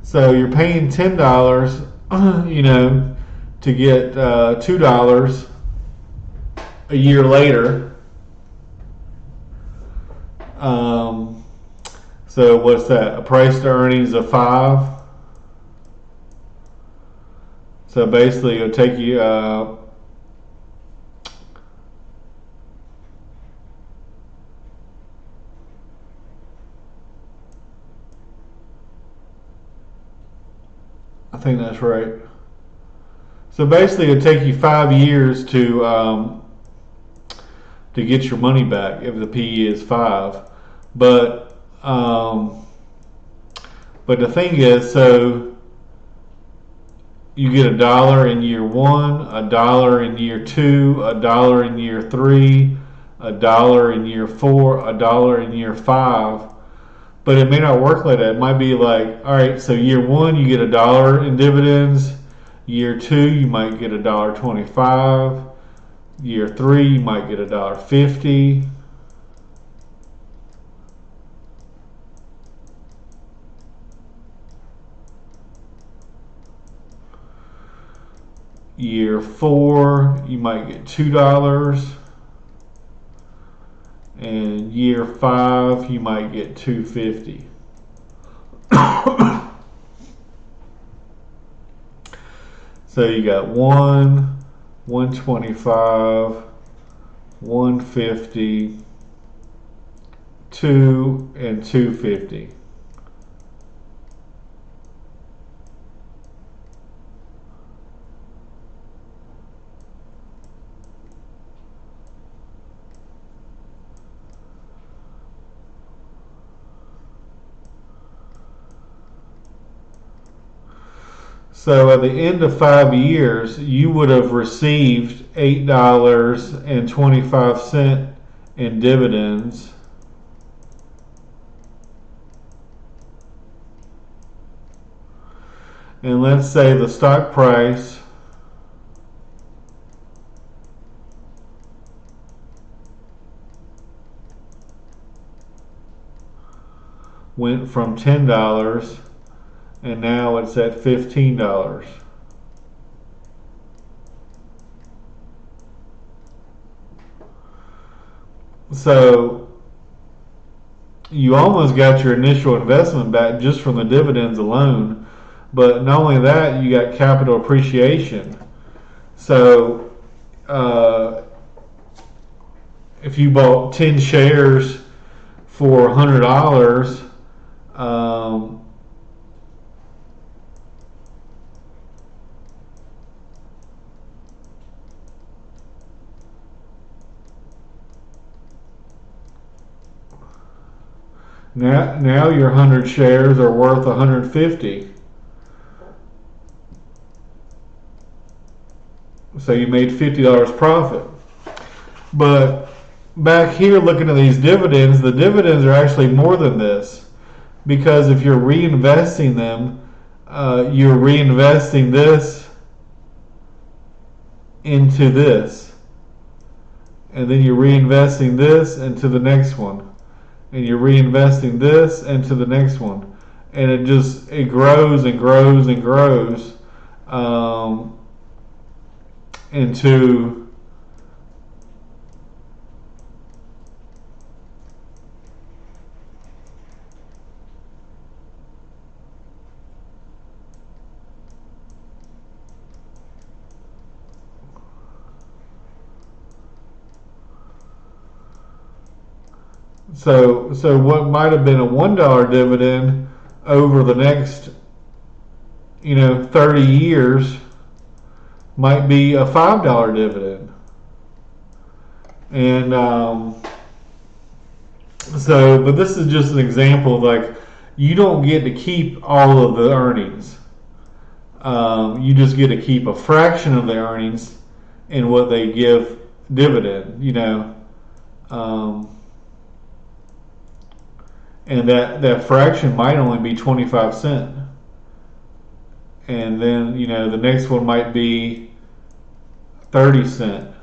Speaker 1: So you're paying $10, you know, to get $2 a year later. So what's that? A price to earnings of 5. So basically, it'll take you I think that's right. So basically, it'd take you 5 years to get your money back if the PE is 5. But but the thing is, so you get $1 in year 1, $1 in year 2, $1 in year 3, $1 in year 4, $1 in year 5. But it may not work like that. It might be like, all right, so year 1 you get $1 in dividends. Year 2 you might get $1.25. Year 3 you might get $1.50. Year 4 you might get $2. And year 5 you might get $2.50. So you got 1, 125, 150, 2, and 250. So at the end of 5 years, you would have received $8.25 in dividends. And let's say the stock price went from $10 and now it's at $15. So you almost got your initial investment back just from the dividends alone. But not only that, you got capital appreciation. So if you bought 10 shares for $100, now your 100 shares are worth 150. So you made $50 profit. But back here looking at these dividends, the dividends are actually more than this, because if you're reinvesting them, you're reinvesting this into this, and then you're reinvesting this into the next one, and you're reinvesting this into the next one, and it grows and grows and grows into so what might have been a $1 dividend over the next 30 years might be a $5 dividend. And but this is just an example. Like, you don't get to keep all of the earnings. You just get to keep a fraction of the earnings in what they give dividend. And that fraction might only be 25 cents. And then, the next one might be 30 cents.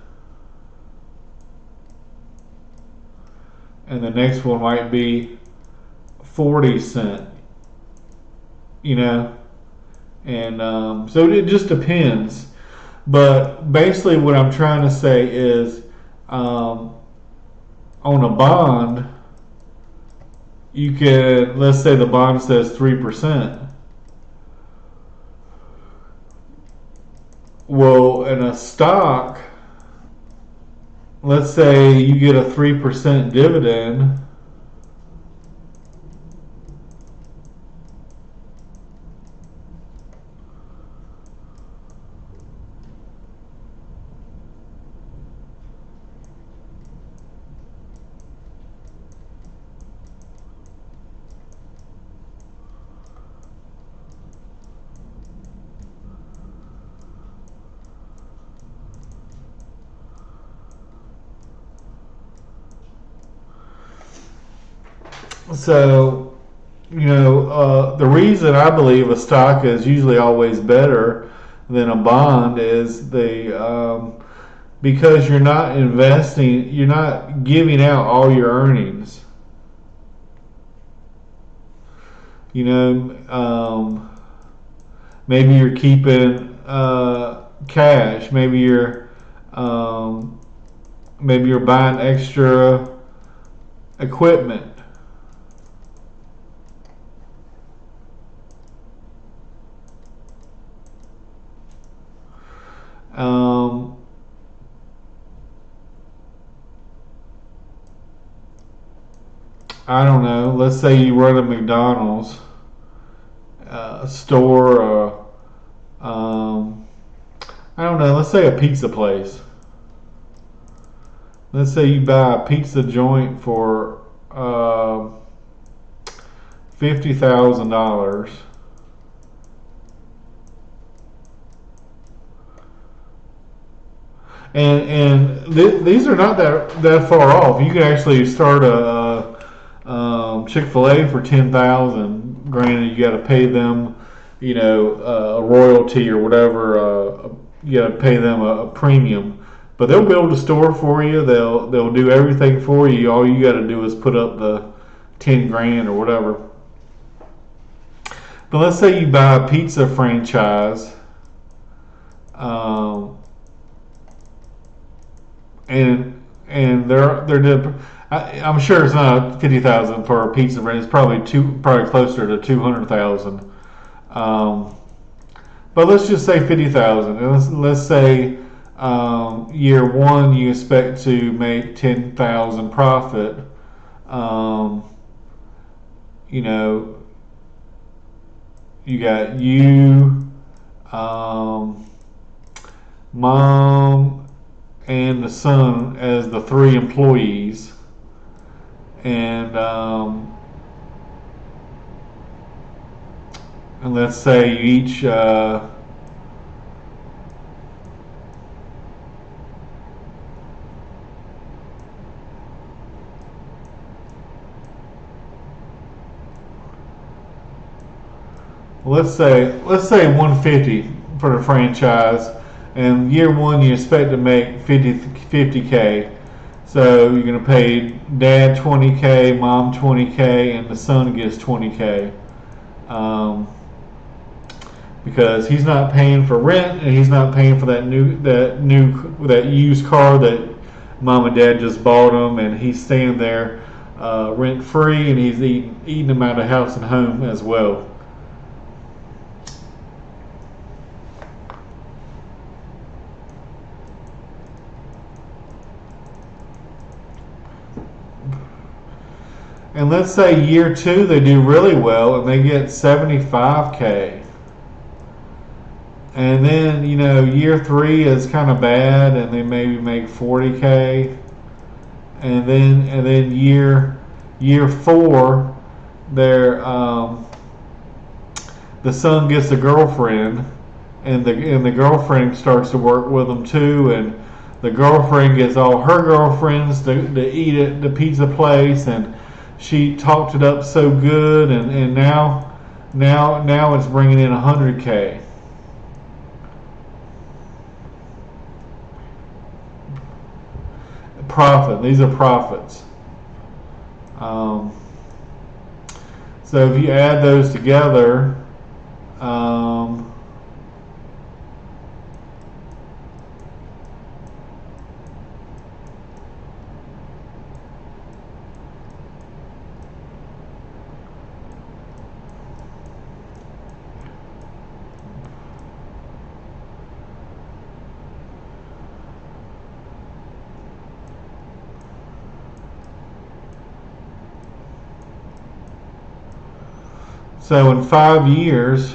Speaker 1: And the next one might be 40 cents. And so it just depends. But basically what I'm trying to say is, on a bond, you can, let's say the bond says 3%. Well, in a stock, let's say you get a 3% dividend. So, the reason I believe a stock is usually always better than a bond is because you're not investing, you're not giving out all your earnings. Maybe you're keeping cash. Maybe you're buying extra equipment. Um, I don't know. Let's say you run a McDonald's store. I don't know. Let's say a pizza place. Let's say you buy a pizza joint for $50,000. These are not that far off. You could actually start a Chick-fil-A for 10,000. Granted, you got to pay them, a royalty or whatever. You got to pay them a premium, but they'll build a store for you. They'll do everything for you. All you got to do is put up the 10 grand or whatever. But let's say you buy a pizza franchise. And I'm sure it's not 50,000 for a pizza brand. It's probably closer to 200,000. But let's just say 50,000. And let's say year one you expect to make 10,000 profit. You got mom, and the son as the 3 employees, and let's say you each let's say 150 for the franchise. And year one, you expect to make 50K. So you're going to pay dad 20K, mom 20K, and the son gets 20K. Because he's not paying for rent, and he's not paying for that used car that mom and dad just bought him, and he's staying there rent free, and he's eating them out of house and home as well. And let's say year two they do really well and they get 75K. And then, year three is kind of bad and they maybe make 40K. And then year four, the son gets a girlfriend, and the girlfriend starts to work with them too, and the girlfriend gets all her girlfriends to eat at the pizza place, and she talked it up so good, and now it's bringing in 100K. Profit. These are profits. So if you add those together, so in 5 years,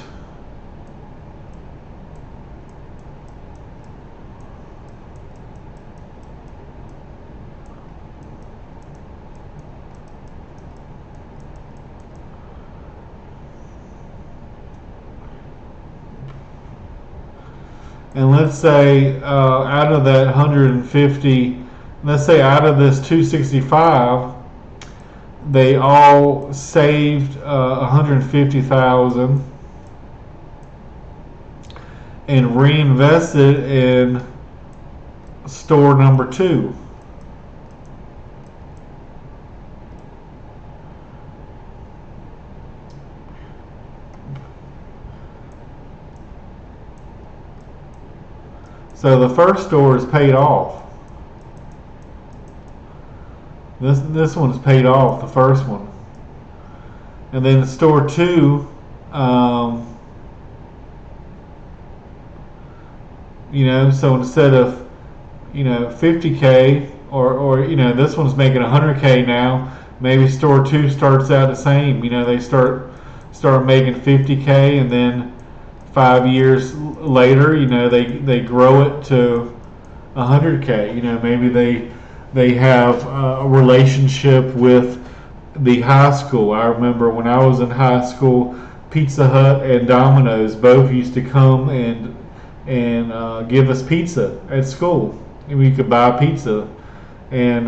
Speaker 1: and let's say out of that 150, let's say out of this 265, they all saved $150,000 and reinvested in store number 2. So the first store is paid off. This one's paid off, the first one. And then store 2, so instead of, 50K, or this one's making 100K now, maybe store 2 starts out the same. They start making 50K, and then 5 years later, they grow it to 100K. Maybe they have a relationship with the high school. I remember when I was in high school, Pizza Hut and Domino's both used to come and give us pizza at school, and we could buy pizza. And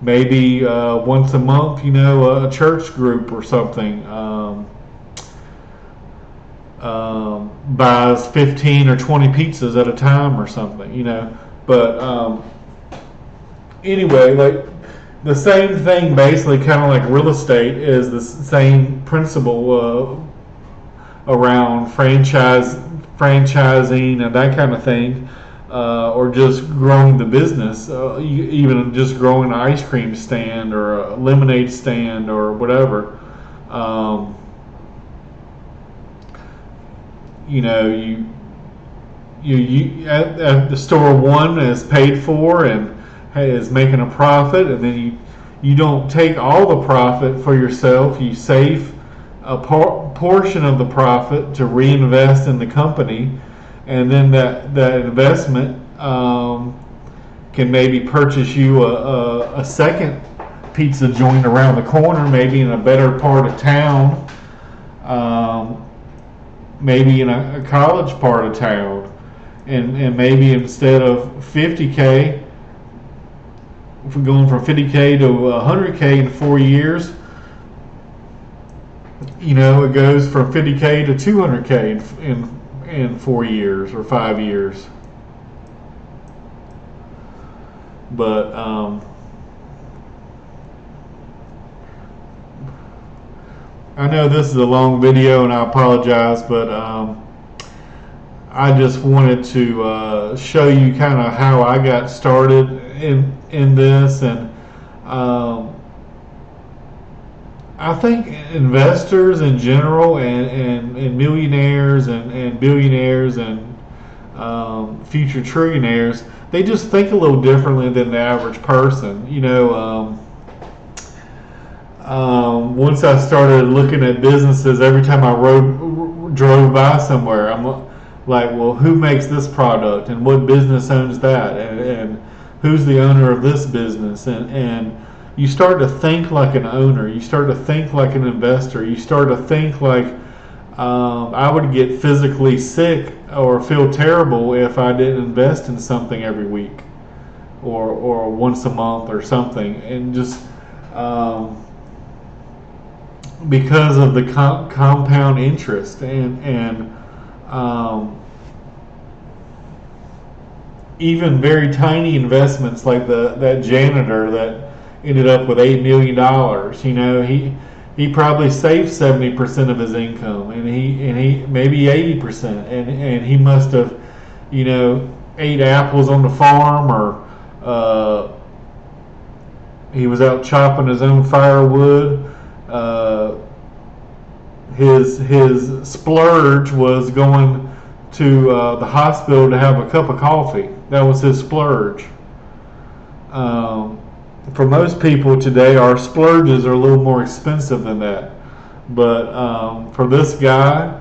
Speaker 1: maybe once a month, a church group or something buys 15 or 20 pizzas at a time or something, But anyway, like the same thing, basically, kind of like real estate, is the same principle around franchising and that kind of thing, or just growing the business, even just growing an ice cream stand or a lemonade stand or whatever. You at the store 1 is paid for and is making a profit, and then you don't take all the profit for yourself. You save a portion of the profit to reinvest in the company, and then that investment can maybe purchase you a second pizza joint around the corner, maybe in a better part of town, maybe in a college part of town, and maybe instead of 50K, if we're going from 50K to 100K in 4 years, it goes from 50K to 200K in 4 years or 5 years. But I know this is a long video, and I apologize, but I just wanted to show you kind of how I got started in this, and I think investors in general, and millionaires and billionaires and future trillionaires, they just think a little differently than the average person. Once I started looking at businesses, every time I drove by somewhere, I'm like, well, who makes this product, and what business owns that, and who's the owner of this business, and you start to think like an owner. You start to think like an investor. You start to think like I would get physically sick or feel terrible if I didn't invest in something every week or once a month or something, and just because of the compound interest and even very tiny investments like that janitor that ended up with $8 million. He probably saved 70% of his income, and he maybe 80%, and he must have ate apples on the farm, or he was out chopping his own firewood. His splurge was going to the hospital to have a cup of coffee. That was his splurge. For most people today, our splurges are a little more expensive than that. But for this guy,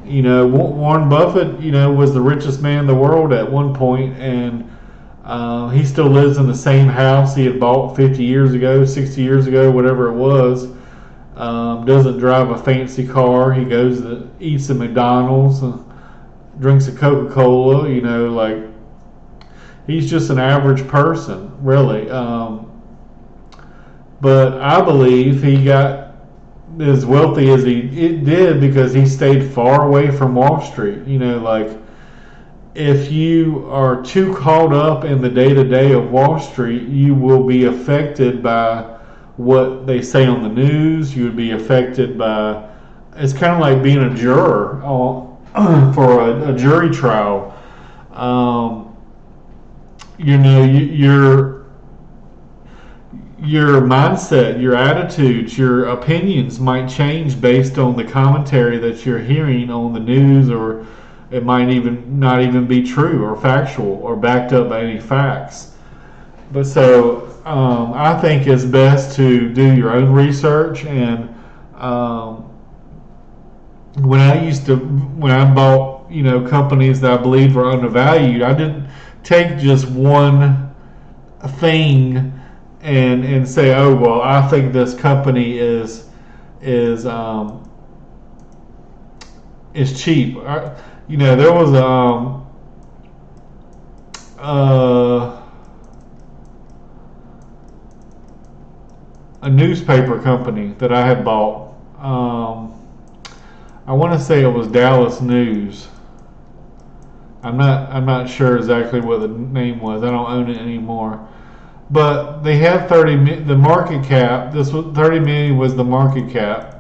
Speaker 1: Warren Buffett, was the richest man in the world at one point, and he still lives in the same house he had bought 50 years ago, 60 years ago, whatever it was. Doesn't drive a fancy car. He goes to eats at McDonald's, drinks a Coca-Cola, He's just an average person, really. But I believe he got as wealthy as he did because he stayed far away from Wall Street. Like, if you are too caught up in the day-to-day of Wall Street, you will be affected by what they say on the news. You would be affected by, it's kind of like being a juror for a jury trial. Your mindset, your attitudes, your opinions might change based on the commentary that you're hearing on the news, or it might even not even be true or factual or backed up by any facts. But so I think it's best to do your own research. And when I bought companies that I believed were undervalued, I didn't take just one thing and say, oh well, I think this company is cheap. There was a newspaper company that I had bought. I want to say it was Dallas News. I'm not sure exactly what the name was. I don't own it anymore. But they had the market cap. This was 30 million was the market cap.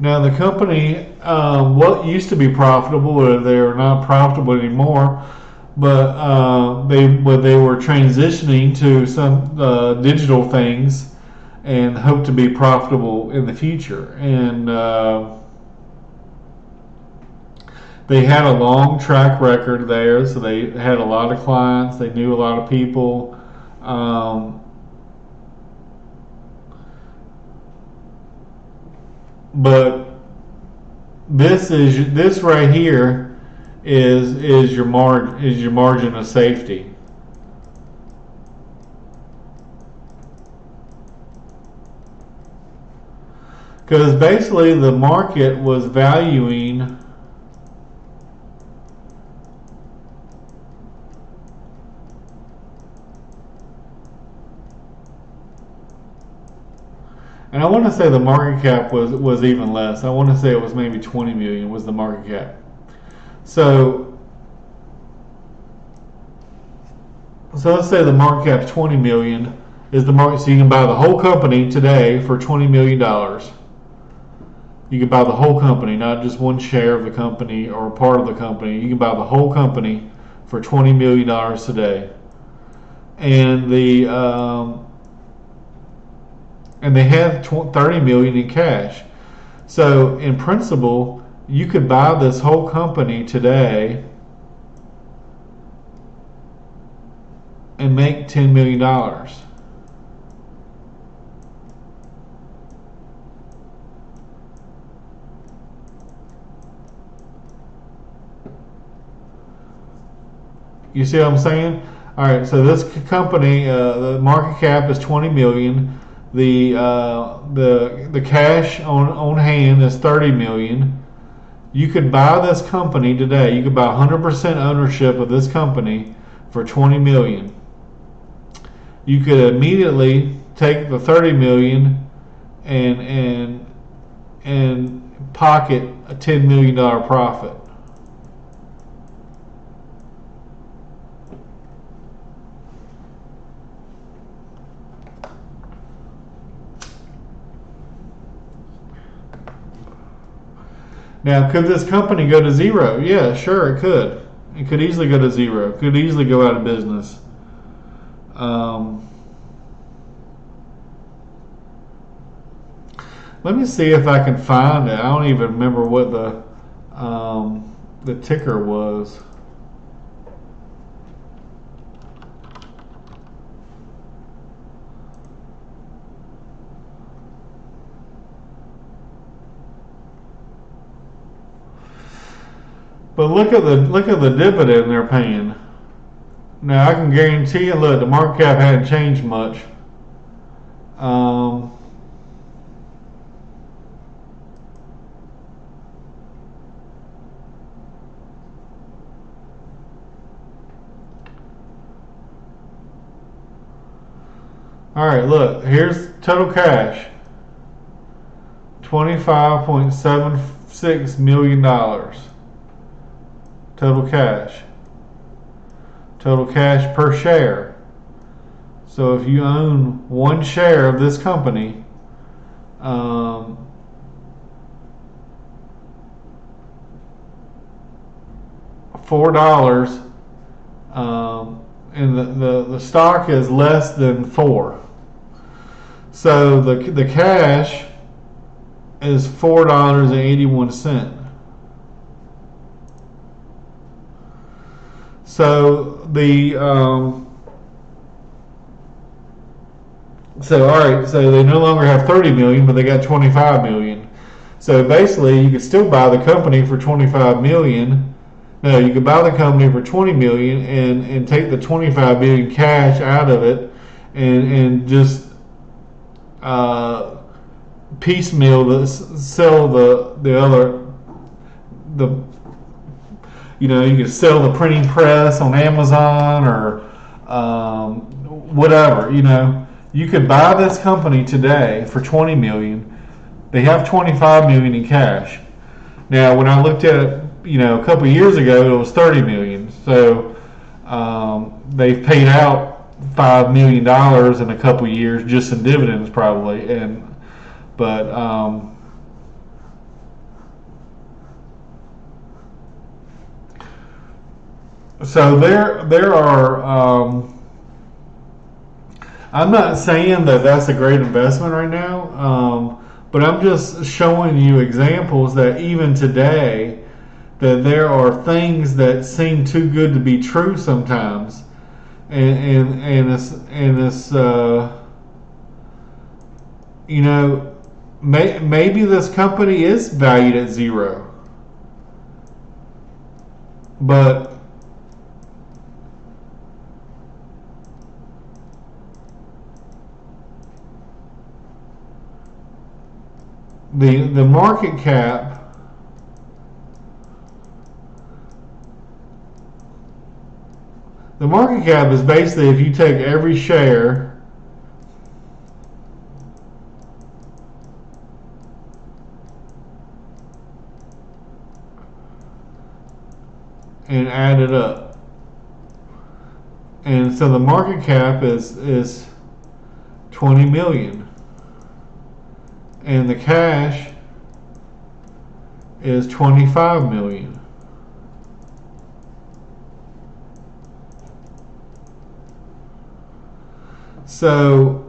Speaker 1: Now the company, what used to be profitable, they are not profitable anymore, but they were transitioning to some digital things and hope to be profitable in the future. And they had a long track record there, so they had a lot of clients. They knew a lot of people. But this right here is your margin of safety. Because basically the market was valuing and I want to say the market cap was even less. I want to say it was maybe 20 million was the market cap. So let's say the market cap is 20 million is the market. So you can buy the whole company today for $20 million. You can buy the whole company, not just one share of the company or part of the company. You can buy the whole company for $20 million today. And and they have 30 million in cash. So in principle, you could buy this whole company today and make $10 million. You see what I'm saying? All right, so this company, the market cap is 20 million. The cash on hand is 30 million. You could buy this company today. You could buy 100% ownership of this company for 20 million. You could immediately take the 30 million and pocket a $10 million profit. Now, could this company go to zero? Yeah, sure, it could. It could easily go to zero. It could easily go out of business. Let me see if I can find it. I don't even remember what the ticker was. But look at the dividend they're paying. Now I can guarantee you, look, the market cap hadn't changed much. Um, all right, look, here's total cash. $25.76 million. Total cash. Total cash per share. So if you own one share of this company, $4, and the stock is less than 4. So the cash is $4.81. So so all right, so they no longer have 30 million, but they got 25 million. So basically, you could still buy the company for 25 million. No, you could buy the company for 20 million and take the 25 million cash out of it and just piecemeal sell the other you could sell the printing press on Amazon or whatever. You could buy this company today for 20 million. They have 25 million in cash. Now, when I looked at it, a couple of years ago, it was 30 million. So they've paid out $5 million in a couple of years just in dividends, probably. So there are. I'm not saying that that's a great investment right now, but I'm just showing you examples that even today, that there are things that seem too good to be true sometimes, and it's maybe this company is valued at 0, but the market cap is basically if you take every share and add it up. And so the market cap is 20 million. And the cash is 25 million. So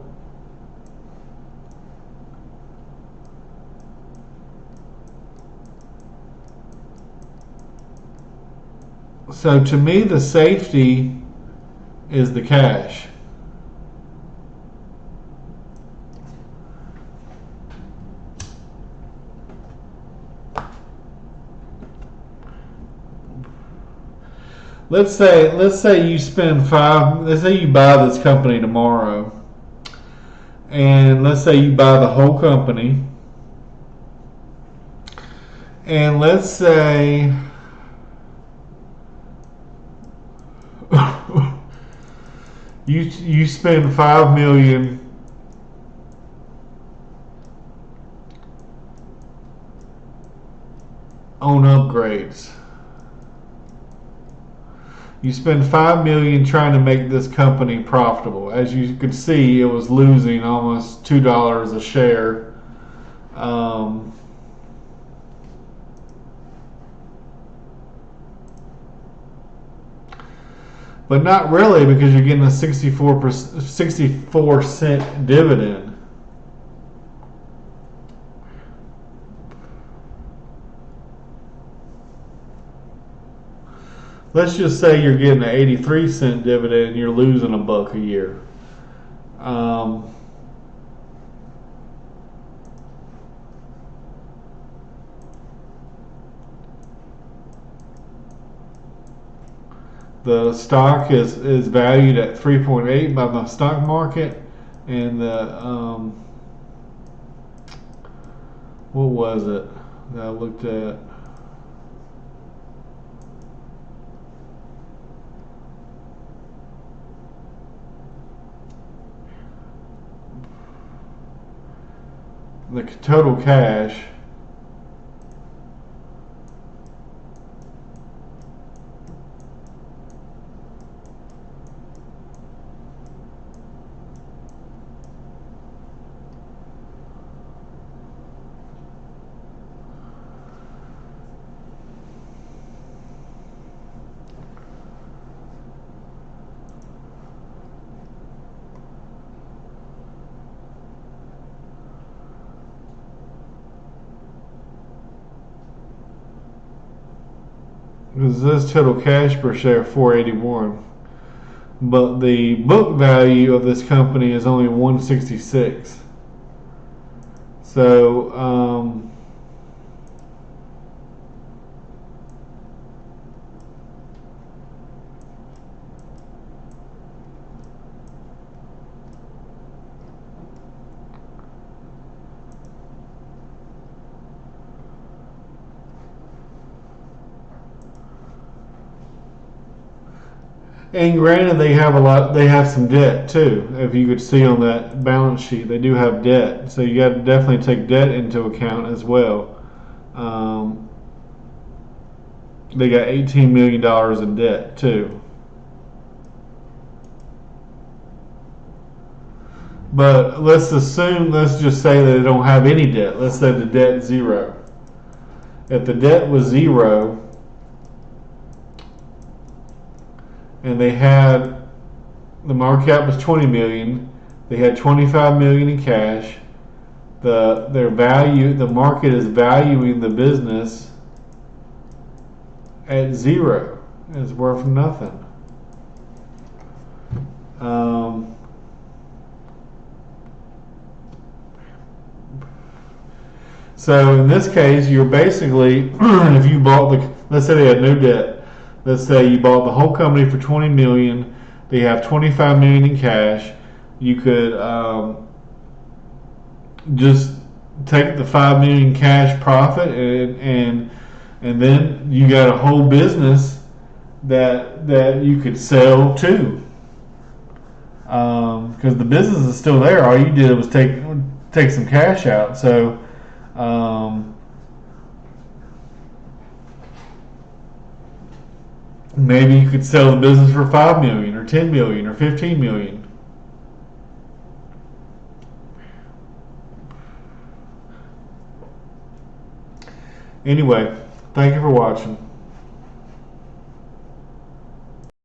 Speaker 1: to me, the safety is the cash. Let's say you let's say you buy this company tomorrow, and let's say you buy the whole company, and let's say you spend $5 million on upgrades. You spend $5 million trying to make this company profitable. As you could see, it was losing almost $2 a share. But not really, because you're getting a 64-cent dividend. Let's just say you're getting an 83-cent dividend and you're losing $1 a year. The stock is valued at 3.8 by the stock market, and the what was it that I looked at? The total cash. Because this total cash per share 481, but the book value of this company is only 166. So and granted, they have a lot. They have some debt too. If you could see on that balance sheet, they do have debt. So you got to definitely take debt into account as well. They got $18 million in debt too. But let's just say that they don't have any debt. Let's say the debt is zero. If the debt was zero, and the market cap was 20 million, they had 25 million in cash. The market is valuing the business at zero. It's worth nothing. So in this case, you're basically, if you bought let's say they had no debt. Let's say you bought the whole company for 20 million. They have 25 million in cash. You could just take the 5 million cash profit, and then you got a whole business that you could sell to. Because the business is still there. All you did was take some cash out. So. Maybe you could sell the business for 5 million or 10 million or 15 million. Anyway, thank you for watching.